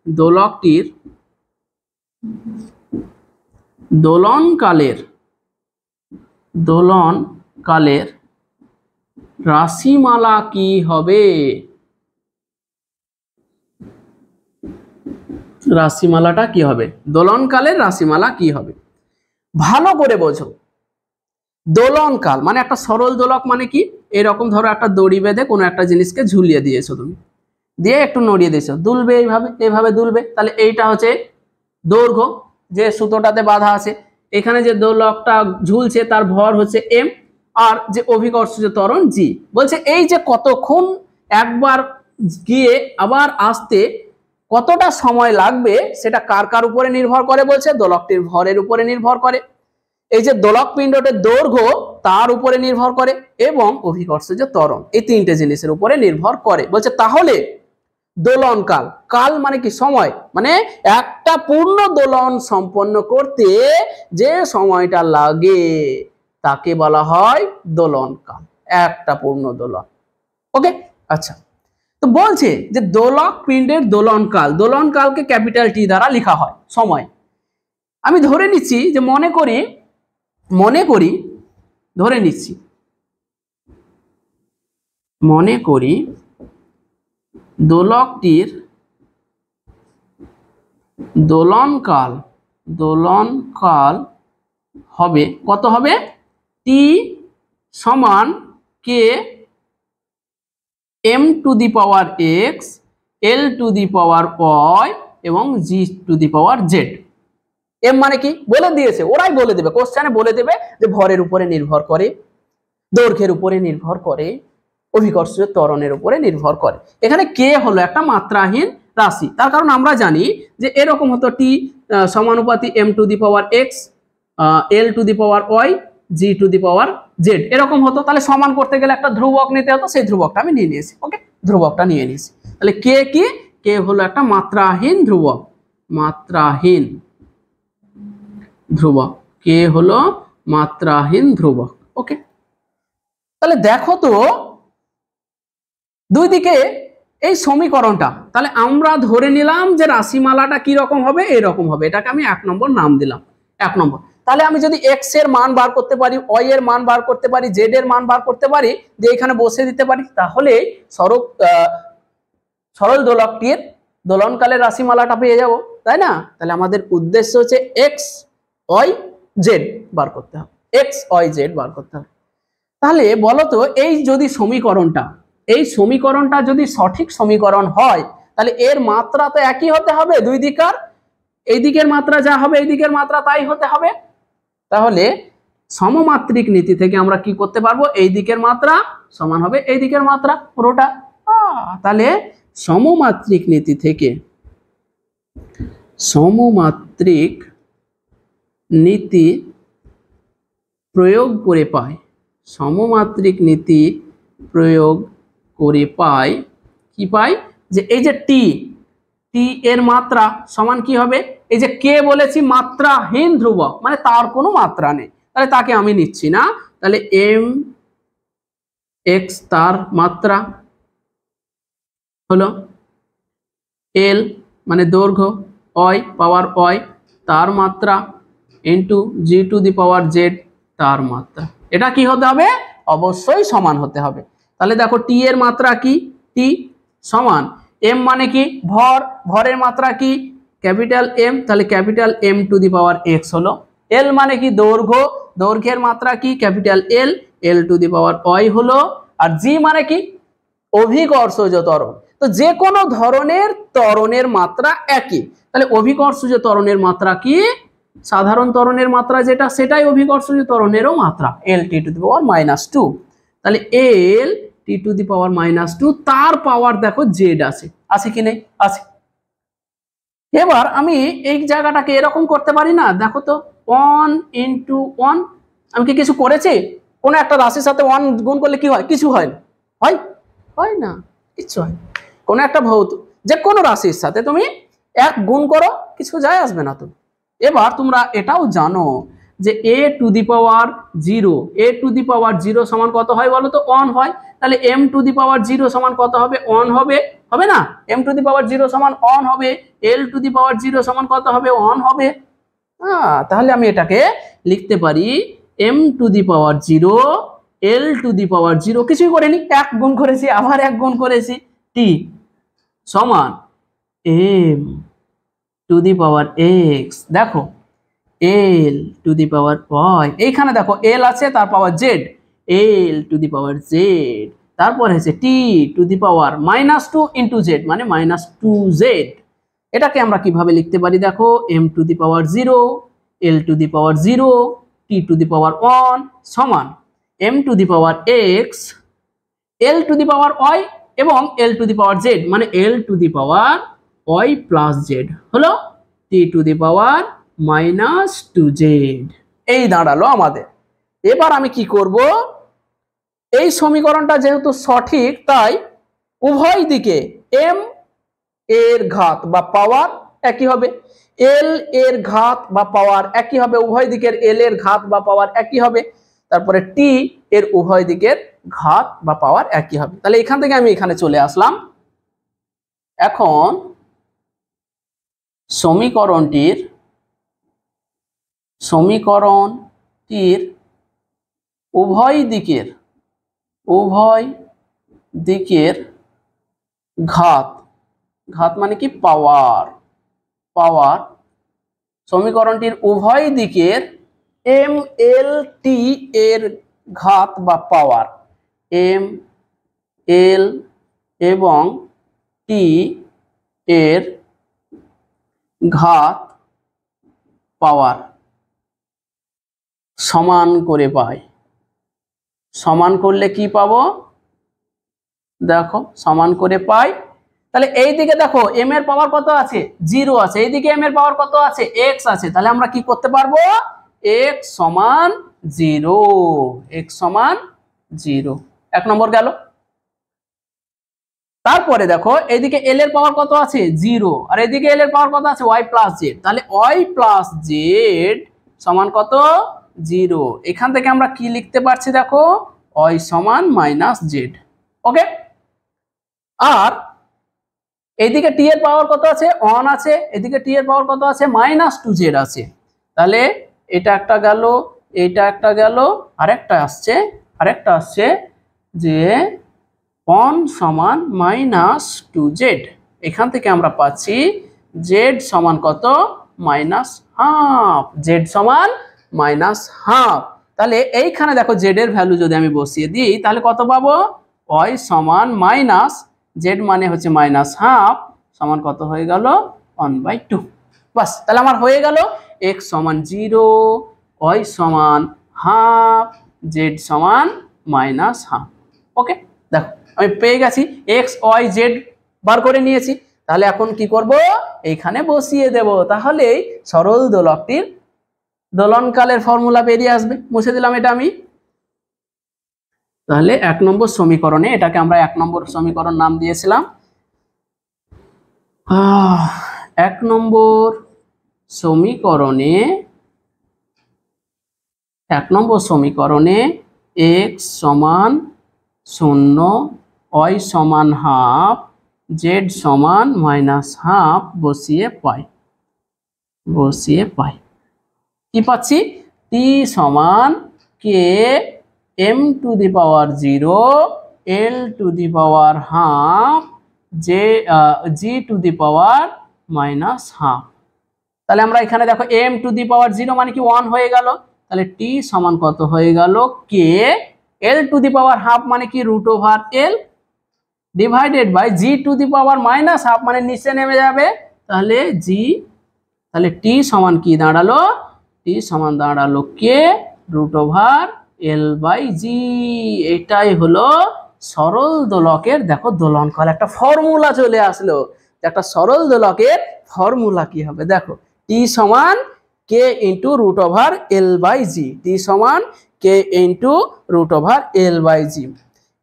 দোলকটির দোলনকালের রাশিমালা কি হবে? রাশিমালাটা কি হবে, দোলনকালের রাশিমালা কি হবে। ভালো করে বোঝো, দোলনকাল মানে একটা সরল দোলক মানে কি, এরকম ধরো একটা দড়ি বেঁধে কোনো একটা জিনিসকে ঝুলিয়ে দিয়েছো তুমি, দিয়ে একটু নড়িয়ে দিয়েছো, দুলবে এইভাবে, এইভাবে দুলবে, তাহলে এইটা হচ্ছে দৈর্ঘ্য যে সুতোটাতে বাঁধা আছে। এখানে যে দোলকটা ঝুলছে তার ভর হচ্ছে এম, আর যে অভিকর্ষজ ত্বরণ জি। বলছে এই যে কতক্ষণ একবার গিয়ে আবার আসতে কতটা সময় লাগবে সেটা কার কার উপরে নির্ভর করে, বলছে দোলকটির ভরের উপরে নির্ভর করে, এই যে দোলক পিণ্ডটির দৈর্ঘ্য তার উপরে নির্ভর করে, এবং অভিকর্ষজ ত্বরণ, এই তিনটে জিনিসের উপরে নির্ভর করে। বলছে তাহলে দোলন কাল, কাল মানে কি সময়, মানে একটা পূর্ণ দোলন সম্পন্ন করতে যে সময়টা লাগে তাকে বলা হয় দোলন কাল, একটা পূর্ণ দোলন। ওকে, আচ্ছা, তো বলছে যে দোলক পিণ্ডের দোলন কালকে ক্যাপিটাল টি দ্বারা লেখা হয় সময়। আমি ধরে নিচ্ছি যে ধরে নিচ্ছি দোলকটির দোলনকাল হবে কত হবে, টি সমান K M to the power X, L to the power Y এবং G to the power Z. M মানে কি বলে দিয়েছে, ওরাই বলে দেবে, কোশ্চেনে বলে দেবে যে ভরের উপরে নির্ভর করে, দৈর্ঘ্যের উপরে নির্ভর করে, অভিকর্ষজ ত্বরণের উপরে নির্ভর করে। এখানে কে হলো একটা মাত্রাহীন রাশি, তার কারণ আমরা জানি যে এরকম হতো টি সমানুপাতি M to the power X, L to the power Y, G to the power Z, এরকম হতো। তাহলে সমান করতে গেলে একটা ধ্রুবক নিতে হতো, সেই ধ্রুবকটা আমি নিয়ে নিয়েছি। ওকে, ধ্রুবকটা নিয়ে নিয়েছি। তাহলে কে কি, কে হলো একটা মাত্রাহীন ধ্রুবক, কে হলো মাত্রাহীন ধ্রুবক। ওকে, তাহলে দেখো তো দুই দিকে এই সমীকরণটা, তাহলে আমরা ধরে নিলাম যে রাশিমালাটা কি রকম হবে, এরকম হবে, এটাকে আমি 1 নম্বর নাম দিলাম 1 নম্বর। তাহলে আমি যদি এক্স এর মান বার করতে পারি, ওয়াই এর মান বার করতে পারি, জেড এর মান বার করতে পারি, দিয়ে এখানে বসে দিতে পারি, তাহলে সরল দোলকটির দোলনকালের রাশিমালাটা পেয়ে যাব, তাই না। তাহলে আমাদের উদ্দেশ্য হচ্ছে এক্স ওয়াই জেড বার করতে হবে, এক্স ওয়াই জেড বার করতে হবে। তাহলে বলো তো এই সমীকরণটা যদি সঠিক সমীকরণ হয়, তাহলে এর মাত্রা তো একই হতে হবে দুই দিকার, এই দিকের মাত্রা যা হবে এই দিকের মাত্রা তাই হতে হবে। তাহলে সমমাত্রিক নীতি থেকে আমরা কি করতে পারবো, এই দিকের মাত্রা সমান হবে এই দিকের মাত্রা পুরোটা। তাহলে সমমাত্রিক নীতি থেকে প্রয়োগ করে পাই কি পাই, যে এই যে টি এর মাত্রা সমান কি হবে, এই যে কে বলেছি মাত্রাহীন ধ্রুবক, মানে তার কোনো মাত্রা নেই, তাহলে তাকে আমি নিচ্ছি না। তাহলে এম এক্স তার মাত্রা হলো, এল মানে দৈর্ঘ্য, ওয়াই পাওয়ার ওয়াই তার মাত্রা, into G to the power Z তার মাত্রা। এটা কি হতে হবে, অবশ্যই সমান হতে হবে। তাহলে দেখো টি এর মাত্রা কি, টি সমান এম মানে কি ভরের মাত্রা কি ক্যাপিটাল এম, তাহলে capital M to the power X হলো। এল মানে কি দৈর্ঘ্যের মাত্রা কি capital L, L to the power Y হলো। আর জি মানে কি অভিকর্ষজ ত্বরণ, তো যে কোনো ধরনের ত্বরণের মাত্রা একই, তাহলে অভিকর্ষজ ত্বরণের মাত্রা কি, সাধারণ ত্বরণের মাত্রা যেটা সেটাই অভিকর্ষজ ত্বরণেরও মাত্রা, এল টি টু দি পাওয়ার -2। তাহলে এল টি টু দি পাওয়ার -2 তার পাওয়ার দেখো জেড আছে কি নেই, আছে। এবার আমি এই জায়গাটাকে এরকম করতে পারি না, দেখো তো 1 × 1, আমি কি কিছু করেছি, কোনো একটা রাশির সাথে 1 গুণ করলে কি হয়, কিছু হয় না, হয় না, কিচ্ছু হয়। কোনো একটা ভৌত যে কোনো রাশির সাথে তুমি 1 গুণ করো, কিছু যায় আসবে না। তো এবার তোমরা এটাও জানো যে a টু দি পাওয়ার 0 সমান কত হয় বলো তো, 1 হয়। তাহলে m টু দি পাওয়ার 0 সমান কত হবে, 1 হবে না, m টু দি পাওয়ার 0 সমান 1 হবে, l টু দি পাওয়ার 0 সমান কত হবে, 1 হবে। তাহলে আমি এটাকে লিখতে পারি m to the power 0, l to the power 0, কিছুই করিনি, 1 গুণ করেছি, আবার 1 গুণ করেছি, t সমান m to to the power X, দেখো L to the power Y, এইখানে দেখো এল আছে তার power Z, L to the power Z, তারপর হচ্ছে T to the power -2 into Z মানে -2z। এটাকে আমরা কিভাবে লিখতে পারি দেখো, M to the power 0, L to the power 0, T to the power 1 সমান M to the power X, L to the power Y এবং L to the power Z মানে L to the power Y plus Z হলো টি to the power -2z। এই দাঁড়ালো আমাদের। এবার আমি কি করব, এই সমীকরণটা যেহেতু সঠিক তাই উভয় দিকে এম এর ঘাত বা পাওয়ার একই হবে, এল এর ঘাত বা পাওয়ার একই হবে, উভয় দিকের এল এর ঘাত বা পাওয়ার একই হবে, তারপরে টি এর উভয় দিকের ঘাত বা পাওয়ার একই হবে। তাহলে এখান থেকে আমি এখানে চলে আসলাম। এখন সমীকরণটির উভয় দিকের ঘাত মানে কি পাওয়ার, সমীকরণটির উভয় দিকের এম এল টি এর ঘাত বা পাওয়ার, এম এল এবং টি এর ঘাত পাওয়ার সমান করে পাই। সমান করলে কি পাবো দেখো, সমান করে পাই। তাহলে এই দিকে দেখো এম এর পাওয়ার কত আছে, 0 আছে, এইদিকে এম এর পাওয়ার কত আছে, এক্স আছে, তাহলে আমরা কি করতে পারবো, এক্স সমান 0, এক্স সমান 0, 1 নম্বর গেল। তারপরে দেখো এইদিকে এল এর পাওয়ার কত আছে 0 আর এইদিকে এল এর পাওয়ার কত আছে ওয়াই প্লাস জেড, তাহলে ওয়াই প্লাস জেড সমান কত 0। এখান থেকে আমরা কি লিখতে পারছি দেখো, ওয়াই সমান -z। ওকে, আর এইদিকে টি এর পাওয়ার কত আছে 1 আছে, এদিকে টি এর পাওয়ার কত আছে -2z আছে, তাহলে এটা একটা গেল, এটা একটা গেল, আরেকটা আসছে যে 1 সমান -2z। এখান থেকে আমরা পাচ্ছি z সমান কত -হাফ, z সমান -হাফ। তাহলে এইখানে দেখো z এর ভ্যালু যদি আমি বসিয়ে দিই তাহলে কত পাবো, y সমান z মানে হচ্ছে -হাফ সমান কত হয়ে গেল 1/2। বাস, তাহলে আমার হয়ে গেল x সমান 0, y সমান হাফ, z সমান -হাফ। ওকে, দেখো আমি পেয়ে গেছি x y z বার করে নিয়েছি। তাহলে এখন কি করব, এইখানে বসিয়ে দেব, তাহলেই সরল দোলকটির দোলনকালের ফর্মুলা বেরিয়ে আসবে। মুছে দিলাম এটা আমি। তাহলে 1 নম্বর সমীকরণে, এটাকে আমরা 1 নম্বর সমীকরণ নাম দিয়েছিলাম। 1 নম্বর সমীকরণে x সমান 0, y সমান হাফ, z সমান -হাফ বসিয়ে পাই কি পাচ্ছি, t সমান k m to the power 0, l to the power half, g to the power -half. তাহলে আমরা এখানে দেখো m টু দি পাওয়ার 0 মানে কি 1 হয়ে গেল, তাহলে t সমান কত হয়ে গেল k, l to the power half মানে কি √l divided by g to the power -half মানে নিচে নেমে যাবে, তাহলে t সমান কি দাঁড়ালো, t সমান দাঁড়ালো k √l/g। এটাই হলো সরল দোলকের দেখো দোলনকাল একটা ফর্মুলা চলে আসলো। একটা সরল দোলকের ফর্মুলা কি হবে দেখো, t সমান k √l/g, t সমান k √l/g।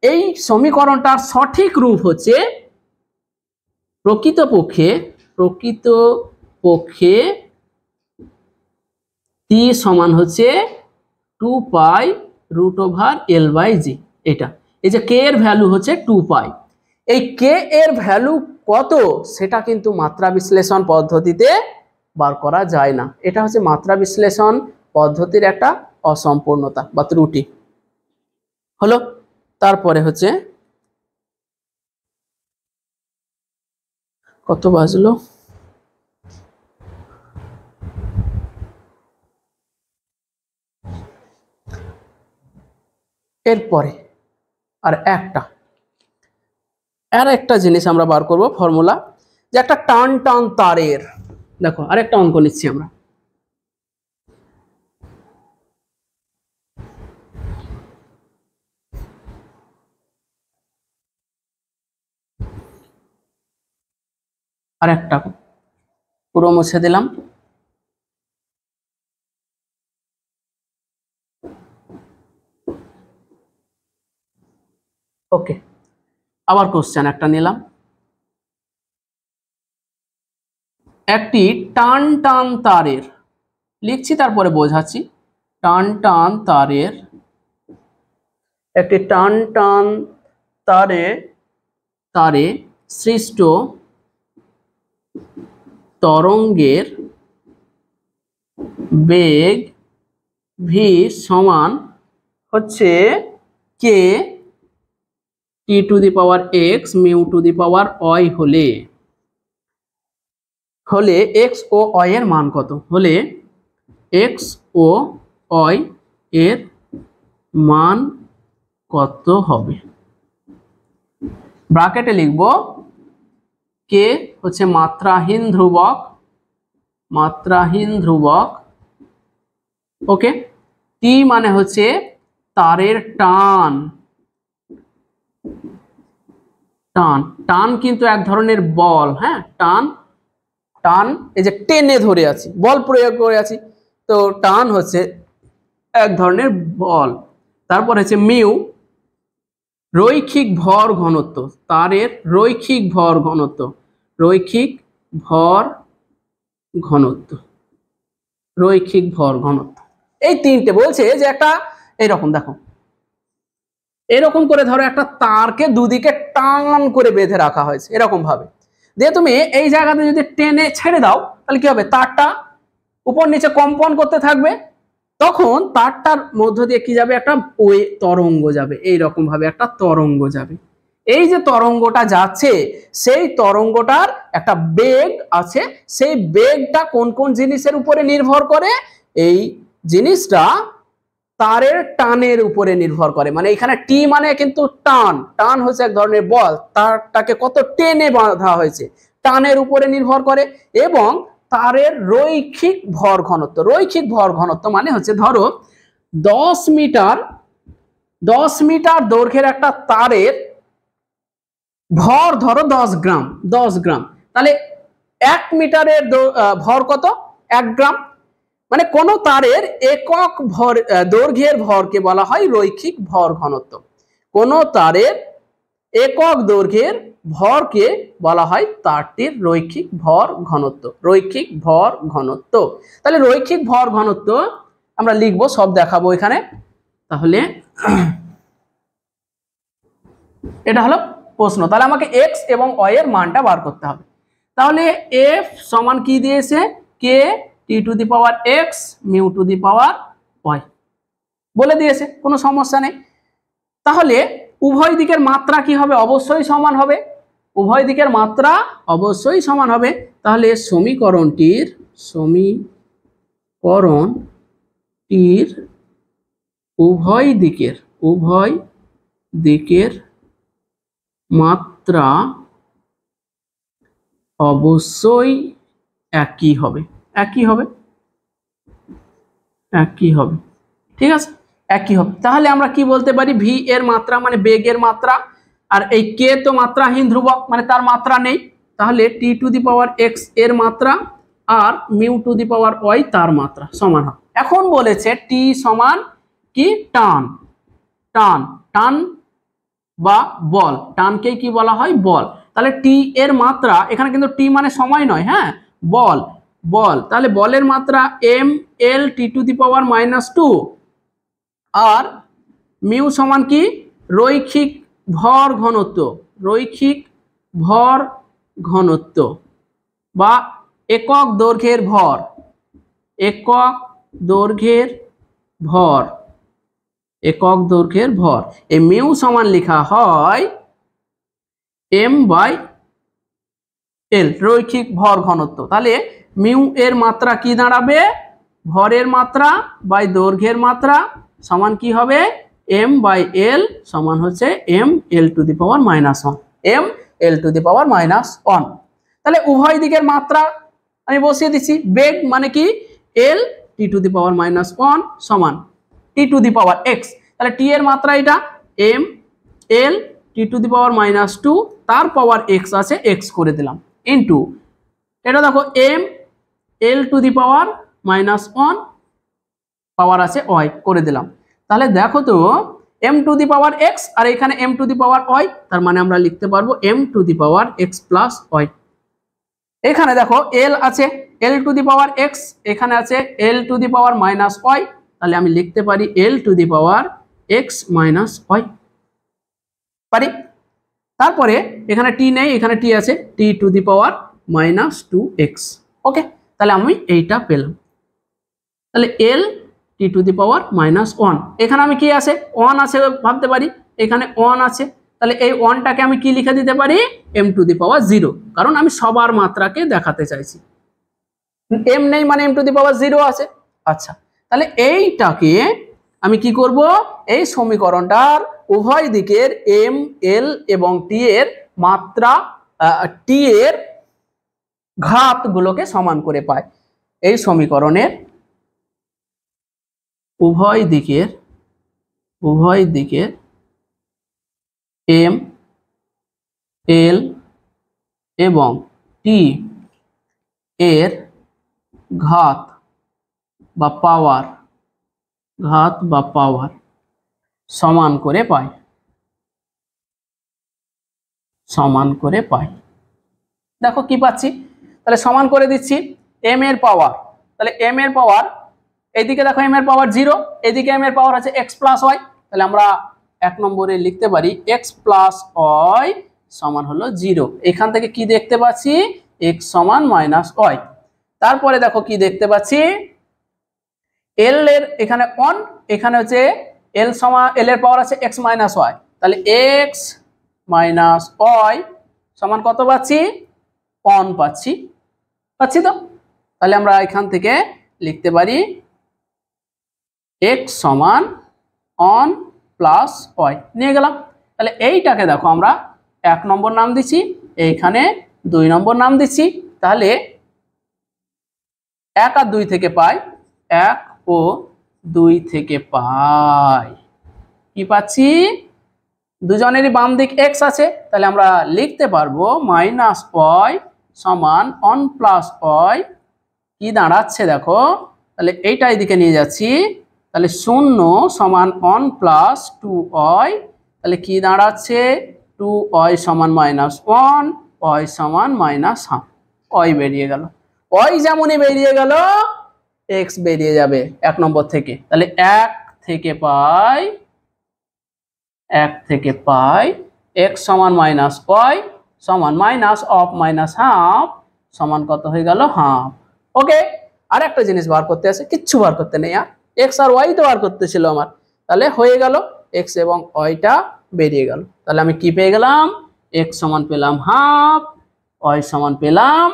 এই সমীকরণটার সঠিক রূপ হচ্ছে প্রকৃতপক্ষে t সমান হচ্ছে 2π √l/g। এটা এই যে k এর ভ্যালু হচ্ছে 2π, এই k এর ভ্যালু কত সেটা কিন্তু মাত্রা বিশ্লেষণ পদ্ধতিতে বার করা যায় না। এটা হচ্ছে মাত্রা বিশ্লেষণ পদ্ধতির একটা অসম্পূর্ণতা বা ত্রুটি হলো। তারপরে হচ্ছে কত বাজলো, এরপরে আর একটা জিনিস আমরা বার করব ফর্মুলা, যে একটা টান টান তারের, দেখো আরেকটা অঙ্ক নিচ্ছি আমরা। আরেকটা পুরো মুছে দিলাম। ওকে, আবার কোশ্চেন একটা নিলাম। একটি টান টান তারের, লিখছি তারপরে বোঝাচ্ছি। টান টান তারের, একটি টান টান তারে সৃষ্ট তরঙ্গের বেগ ভি সমান হচ্ছে K T to the power X mu to the power Y হলে এক্স ও ওয়াই এর মান কত? হলে এক্স ও ওয়াই এর মান কত হবে? ব্র্যাকেটে লিখব কে হচ্ছে মাত্রাহীন ধ্রুবক, ওকে। টি মানে হচ্ছে তারের টান কিন্তু এক ধরনের বল, হ্যাঁ। টান এই যে টেনে ধরে আছি, বল প্রয়োগ করে আছি, তো টান হচ্ছে এক ধরনের বল। তারপর হচ্ছে মিউ, রৈখিক ভর ঘনত্ব, তারের রৈখিক ভর ঘনত্ব, এই তিনটে বলছে যে একটা এইরকম, দেখো এরকম করে ধরো একটা তারকে দুদিকে টান করে বেঁধে রাখা হয়েছে এরকম ভাবে, দিয়ে তুমি এই জায়গাতে যদি টেনে ছেড়ে দাও তাহলে কি হবে? তারটা উপর নিচে কম্পন করতে থাকবে, তখন তারটার মধ্য দিয়ে কি যাবে? একটা ওই তরঙ্গ যাবে, এইরকম ভাবে একটা তরঙ্গ যাবে। এই যে তরঙ্গটা যাচ্ছে, সেই তরঙ্গটার একটা বেগ আছে, সেই বেগটা কোন কোন জিনিসের উপরে নির্ভর করে? এই জিনিসটা তারের টানের উপরে নির্ভর করে। মানে এখানে টি মানে কিন্তু টান হচ্ছে এক ধরনের বল, তারটাকে কত টেনে বাঁধা হয়েছে, টানের উপরে নির্ভর করে। এবং তারের রৈখিক ভর ঘনত্ব মানে হচ্ছে ধরো 10 মিটার দৈর্ঘ্যের একটা তারের ভর ধরো 10 গ্রাম, তাহলে 1 মিটারের ভর কত? 1 গ্রাম। মানে কোন তারের একক ভর দৈর্ঘ্যের ভরকে বলা হয় রৈখিক ভর ঘনত্ব, কোন তারের একক দৈর্ঘ্যের ভরকে বলা হয় তারটির রৈখিক ভর ঘনত্ব। তাহলে রৈখিক ভর ঘনত্ব আমরা লিখবো, সব দেখাবো এখানে। তাহলে এটা হলো প্রশ্ন, তাহলে আমাকে এক্স এবং ওয়াই এর মানটা বার করতে হবে। তাহলে এফ সমান কি দিয়েছে? K T to the power X mu to the power Y বলে দিয়েছে, কোনো সমস্যা নেই। তাহলে উভয় দিকের মাত্রা কি হবে? অবশ্যই সমান হবে, উভয় দিকের মাত্রা অবশ্যই সমান হবে। তাহলে সমীকরণটির উভয় দিকের মাত্রা অবশ্যই একই হবে, ঠিক আছে, একই হবে। তাহলে আমরা কি বলতে পারি? ভি এর মাত্রা মানে বেগের মাত্রা, আর এই কে তো মাত্রাহীন ধ্রুবক, মানে তার মাত্রা নেই। তাহলে টি টু দি পাওয়ার এক্স এর মাত্রা আর mu to the power Y তার মাত্রা সমান হবে। এখন বলেছে টি সমান কি? টান বা বল, টানকে কি বলা হয়? বল। তাহলে টি এর মাত্রা, এখানে কিন্তু টি মানে সময় নয়, হ্যাঁ, বল। তাহলে বলের মাত্রা M L T to the power -2, আর মিউ সমান কি? রৈখিক ভর ঘনত্ব বা একক দৈর্ঘ্যের ভর, এই মিউ সমান লেখা হয় এম বাই এল, রৈখিক ভর ঘনত্ব। তাহলে মিউ এর মাত্রা কি দাঁড়াবে? ভরের মাত্রা বাই দৈর্ঘ্যের মাত্রা সমান কি হবে? m বাই l সমান হচ্ছে m l to the power minus 1, m l to the power minus 1। তাহলে উভয় দিকের মাত্রা আমি বসিয়ে দিচ্ছি। বেগ মানে কি l t two the power minus 1 সমান t two the power x, তাহলে t এর মাত্রা এটা m l t two the power minus 2 তার পাওয়ার x আছে x করে দিলাম ইনটু এটা দেখো m l to the power minus 1 পাওয়ার আছে y করে দিলাম। তাহলে দেখো তো m to the power x আর এখানে m to the power y, তার মানে আমরা লিখতে পারবো m to the power x plus y। এখানে দেখো l আছে l to the power x, এখানে আছে l to the power minus y, তাহলে আমি লিখতে পারি l to the power x minus y পারি। তারপরে এখানে t নেই, এখানে t আছে t two the power minus 2x। ওকে, তাহলে আমি এইটা পেলাম। তাহলে l t two the power minus 1, এখানে আমি কি আছে 1 আছে ভাবতে পারি, এখানে 1 আছে, তাহলে এই 1টাকে আমি কি লিখে দিতে পারি m টু দি পাওয়ার 0, কারণ আমি সবার মাত্রাকে দেখাতে চাইছি। m নেই মানে m টু দি পাওয়ার 0 আছে। আচ্ছা, তাহলে এইটাকে আমি কি করব, এই সমীকরণটার উভয় দিকের m l এবং t এর মাত্রা t এর ঘাতগুলোকে সমান করে পাই। এই সমীকরণের উভয় দিকের m l এবং t এর ঘাত বা পাওয়ার সমান করে পাই। দেখো কি পাচ্ছি, তাহলে সমান করে দিচ্ছি m এর পাওয়ার, তাহলে m এর পাওয়ার এইদিকে দেখো m এর পাওয়ার 0, এদিকে m এর পাওয়ার আছে x প্লাস y, তাহলে আমরা 1 নম্বরে লিখতে পারি x প্লাস y সমান হলো 0। এখান থেকে কি দেখতে পাচ্ছি x সমান মাইনাস y। তারপরে দেখো কি দেখতে পাচ্ছি l এর এখানে 1, এখানে হচ্ছে l সমান l এর পাওয়ার আছে x মাইনাস y, তাহলে x মাইনাস y সমান কত পাচ্ছি 1 পাচ্ছি তো। তাহলে আমরা এখান থেকে লিখতে পারি x সমান 1 প্লাস y নিয়ে গেলাম। তাহলে এইটাকে দেখো আমরা 1 নম্বর নাম দিচ্ছি, এইখানে 2 নম্বর নাম দিচ্ছি। তাহলে 1 আর 2 থেকে পাই 1 ও 2 থেকে পাই কি পাচ্ছি, দুজনেরই বাম দিক x আছে, তাহলে আমরা লিখতে পারবো মাইনাস y সমান 1 প্লাস y কি দাঁড়াচ্ছে দেখো, তাহলে এইটা এদিকে নিয়ে যাচ্ছি, তাহলে 0 সমান 1 প্লাস 2y, তাহলে কি দাঁড়াচ্ছে 2y সমান মাইনাস 1, y সমান মাইনাস হাফ, y বেরিয়ে গেল। y যেমনই বেরিয়ে গেল x বেরিয়ে যাবে 1 নম্বর থেকে। তাহলে 1 থেকে পাই x সমান মাইনাস y সমান মাইনাস অফ মাইনাস হাফ সমান কত হয়ে গেল হাফ। ওকে, আর একটা জিনিস বার করতে আছে, কিচ্ছু বার করতে নেই, আর x আর y তো বার করতে ছিল আমার, তাহলে হয়ে গেল x এবং yটা বেরিয়ে গেল। তাহলে আমি কি পেয়ে গেলাম, x সমান পেলাম হাফ, y সমান পেলাম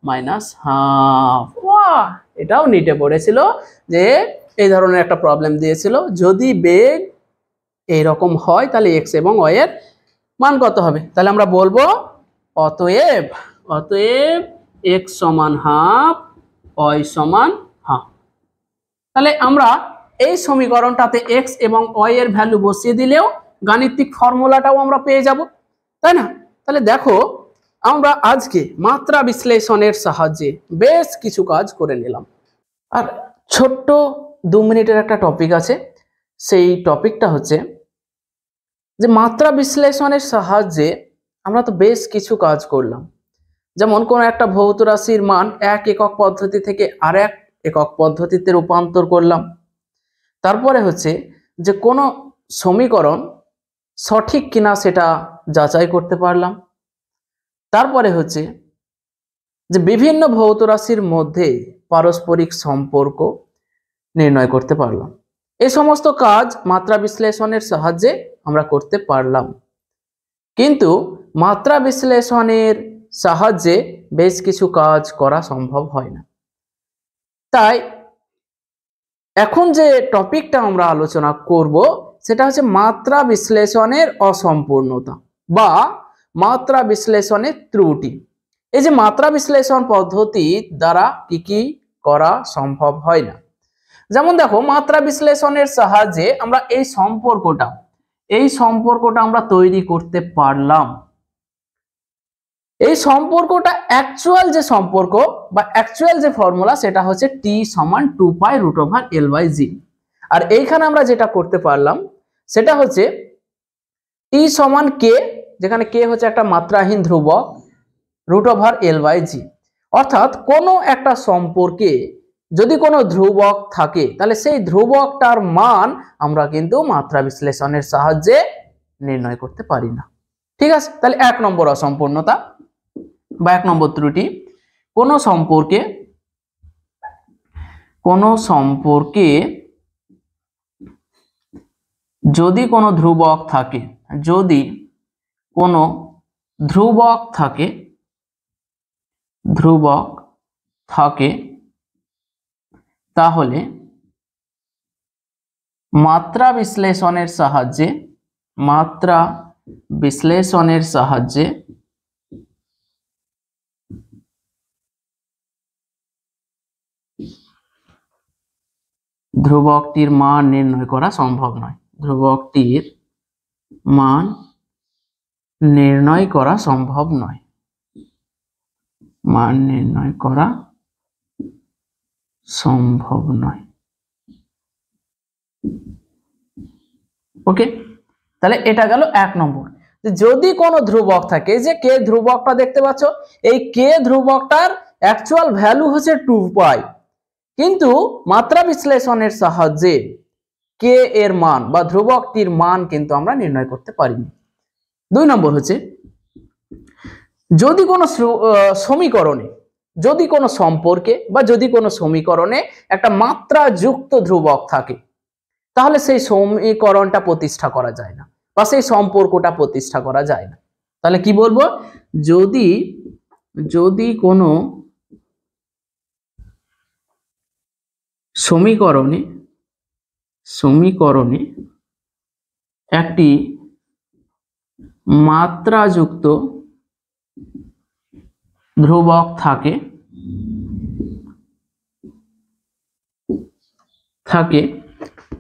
মাইনাস হাফ। ওয়াহ, এটাও নিটে পড়েছিল যে এই ধরনের একটা প্রবলেম দিয়েছিল, যদি বেগ এইরকম হয় তাহলে x এবং y এর মান কত হবে। তাহলে আমরা বলবো অতএব x সমান হাফ, y সমান হাফ। তাহলে আমরা এই সমীকরণটাতে x এবং y এর ভ্যালু বসিয়ে দিলেও গাণিতিক ফর্মুলাটাও আমরা পেয়ে যাব, তাই না। তাহলে দেখো আমরা আজকে মাত্রা বিশ্লেষণের সাহায্যে বেশ কিছু কাজ করে নিলাম। আর ছোট্ট 2 মিনিটের একটা টপিক আছে, সেই টপিকটা হচ্ছে যে মাত্রা বিশ্লেষণের সাহায্যে আমরা তো বেশ কিছু কাজ করলাম। যেমন কোন একটা ভৌত রাশির মান 1 একক পদ্ধতি থেকে আরেক একক পদ্ধতিতে রূপান্তর করলাম। তারপরে হচ্ছে যে কোনো সমীকরণ সঠিক কিনা সেটা যাচাই করতে পারলাম। তারপরে হচ্ছে যে বিভিন্ন ভৌত রাশির মধ্যে পারস্পরিক সম্পর্ক নির্ণয় করতে পারলাম। এই সমস্ত কাজ মাত্রা বিশ্লেষণের সাহায্যে আমরা করতে পারলাম। কিন্তু মাত্রা বিশ্লেষণের সাহায্যে বেশ কিছু কাজ করা সম্ভব হয় না। তাই এখন যে টপিকটা আমরা আলোচনা করব সেটা হচ্ছে মাত্রা বিশ্লেষণের অসম্পূর্ণতা বা মাত্রা বিশ্লেষণের ত্রুটি। এই যে মাত্রা বিশ্লেষণ পদ্ধতি দ্বারা কি কি করা সম্ভব হয় না, যেমন দেখো মাত্রা বিশ্লেষণের সাহায্যে আমরা এই সম্পর্কটা আমরা তৈরি করতে পারলাম। এই সম্পর্কটা অ্যাকচুয়াল যে সম্পর্ক বা অ্যাকচুয়াল যে ফর্মুলা সেটা হচ্ছে t সমান 2π√L/g। আর এইখানে আমরা যেটা করতে পারলাম সেটা হচ্ছে t সমান k, যেখানে k হচ্ছে একটা মাত্রাহীন ধ্রুবক, √L/g। অর্থাৎ কোনো একটা সম্পর্কে যদি কোনো ধ্রুবক থাকে তাহলে সেই ধ্রুবকটার মান আমরা কিন্তু মাত্রা বিশ্লেষণের সাহায্যে নির্ণয় করতে পারি না। ঠিক আছে, তাহলে 1 নম্বর অসম্পূর্ণতা বা 1 নম্বর ত্রুটি, কোনো সম্পর্কে যদি কোনো ধ্রুবক থাকে তাহলে মাত্রা বিশ্লেষণের সাহায্যে ধ্রুবকটির মান নির্ণয় করা সম্ভব নয়। ওকে, তাহলে এটা গেল 1 নম্বর। যদি কোনো ধ্রুবক থাকে, যে কে ধ্রুবকটা দেখতে পাচ্ছ, এই কে ধ্রুবকটার অ্যাকচুয়াল ভ্যালু হচ্ছে 2π, কিন্তু মাত্রা বিশ্লেষণের সাহায্যে কে এর মান বা ধ্রুবকটির মান কিন্তু আমরা নির্ণয় করতে পারিনি। 2 নম্বর হচ্ছে যদি কোনো সমীকরণে, যদি কোনো সম্পর্কে বা যদি কোনো সমীকরণে একটা মাত্রা যুক্ত ধ্রুবক থাকে তাহলে সেই সমীকরণটা প্রতিষ্ঠা করা যায় না বা সেই সম্পর্কটা প্রতিষ্ঠা করা যায় না। তাহলে কি বলবো, যদি কোনো সমীকরণে একটি মাত্রাযুক্ত ধ্রুবক থাকে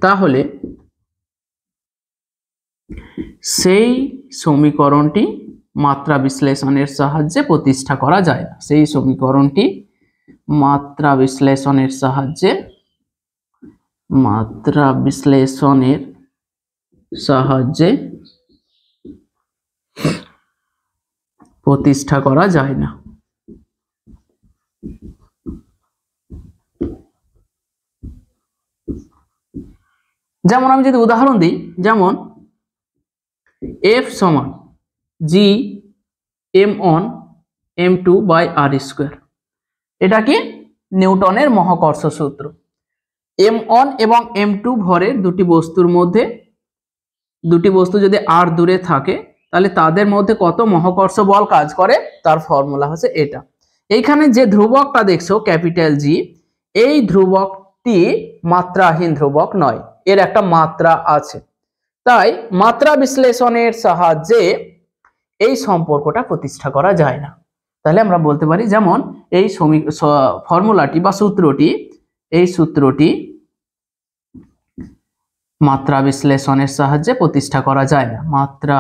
তাহলে সেই সমীকরণটি মাত্রা বিশ্লেষণের সাহায্যে প্রতিষ্ঠা করা যায় না। সেই সমীকরণটি মাত্রা বিশ্লেষণের সাহায্যে প্রতিষ্ঠা করা যায় না। যেমন আমি যদি উদাহরণ দিই, যেমন F সমান G(m1m2/r²), এটা কি নিউটনের মহাকর্ষ সূত্র। m1 এবং m2 ভরের দুটি বস্তু যদি r দূরে থাকে তাহলে তাদের মধ্যে কত মহাকর্ষ বল কাজ করে তার ফর্মুলা হচ্ছে এটা। এইখানে যে ধ্রুবকটা দেখছো ক্যাপিটাল G, এই ধ্রুবকটি মাত্রাহীন ধ্রুবক নয়, এর একটা মাত্রা আছে। তাই মাত্রা বিশ্লেষণের সাহায্যে এই সম্পর্কটা প্রতিষ্ঠা করা যায় না। তাহলে আমরা বলতে পারি, যেমন এই ফর্মুলাটি বা সূত্রটি মাত্রা বিশ্লেষণের সাহায্যে প্রতিষ্ঠা করা যায় না। মাত্রা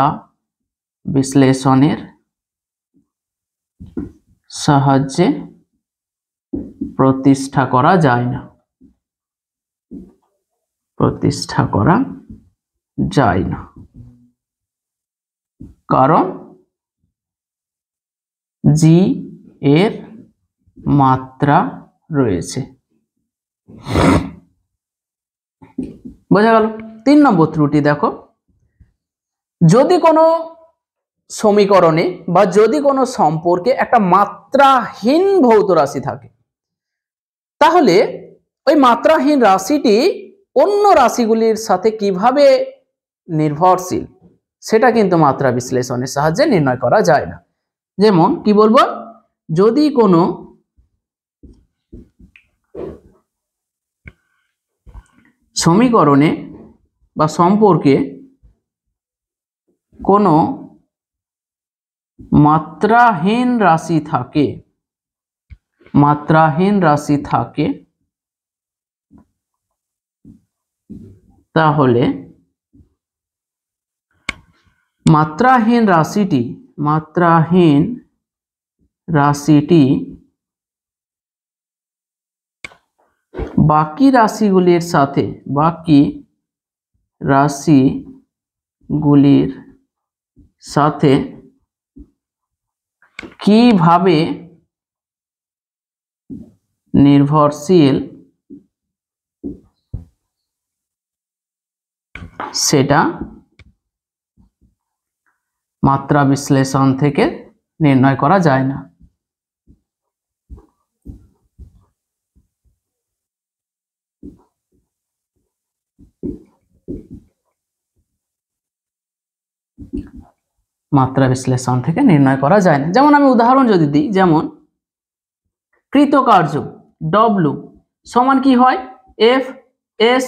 বিশ্লেষণের সাহায্যে প্রতিষ্ঠা করা যায় না। কারণ G এর মাত্রা রয়েছে। বোঝা গেল? 3 নম্বর ত্রুটি দেখো, যদি কোনো সমীকরণে বা যদি কোনো সম্পর্কে একটা মাত্রাহীন ভৌত রাশি থাকে তাহলে ওই মাত্রাহীন রাশিটি অন্য রাশিগুলির সাথে কিভাবে নির্ভরশীল সেটা কিন্তু মাত্রা বিশ্লেষণের সাহায্যে নির্ণয় করা যায় না। যেমন কি বলবো, যদি কোনো সমীকরণে বা সম্পর্কে কোনো মাত্রাহীন রাশি থাকে, মাত্রাহীন রাশি থাকে, তাহলে মাত্রাহীন রাশিটি বাকি রাশিগুলির সাথে কিভাবে নির্ভরশীল সেটা মাত্রা বিশ্লেষণ থেকে নির্ণয় করা যায় না। মাত্রা বিশ্লেষণ থেকে নির্ণয় করা যায় না। যেমন আমি উদাহরণ যদি দিই, যেমন কৃতকার্য W সমান কি হয়, F S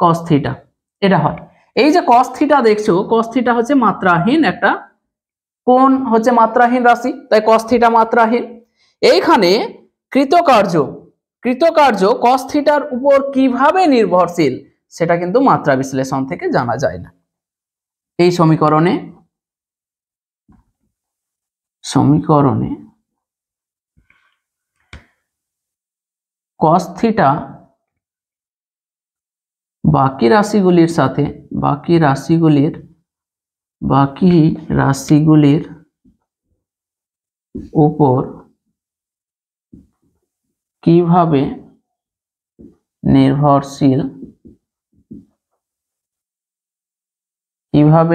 cos থিটা, এটা হয়। এই যে cos থিটা দেখছো, cos থিটা হচ্ছে মাত্রাহীন একটা কোণ, হচ্ছে মাত্রাহীন রাশি, তাই cos থিটা মাত্রাহীন। এইখানে কৃতকার্য cos থিটার উপর কিভাবে নির্ভরশীল সেটা কিন্তু মাত্রা বিশ্লেষণ থেকে জানা যায় না। এই সমীকরণে cos থিটা বাকি রাশিগুলির উপর কিভাবে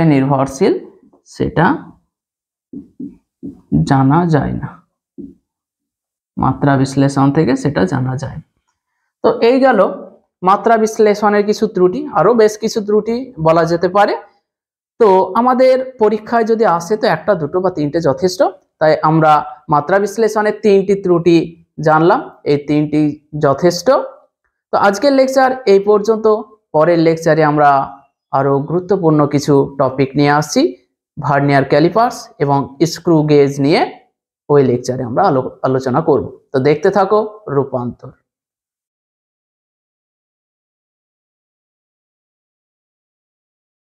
নির্ভরশীল সেটা জানা যায় না, মাত্রা বিশ্লেষণ থেকে সেটা জানা যায়। তো এই গেল মাত্রা বিশ্লেষণের কিছু ত্রুটি, আরো বেশ কিছু ত্রুটি বলা যেতে পারে। তো আমাদের পরীক্ষায় যদি আসে তো একটা, দুটো বা তিনটে যথেষ্ট, তাই আমরা মাত্রা বিশ্লেষণের 3টি ত্রুটি জানলাম, এই 3টি যথেষ্ট। তো আজকের লেকচার এই পর্যন্ত। পরের লেকচারে আমরা আরো গুরুত্বপূর্ণ কিছু টপিক নিয়ে আসছি, ভার্নিয়ার ক্যালিপার্স এবং স্ক্রু গেজ নিয়ে ওই লেকচারে আমরা আলোচনা করব। তো দেখতে থাকো রূপান্তর।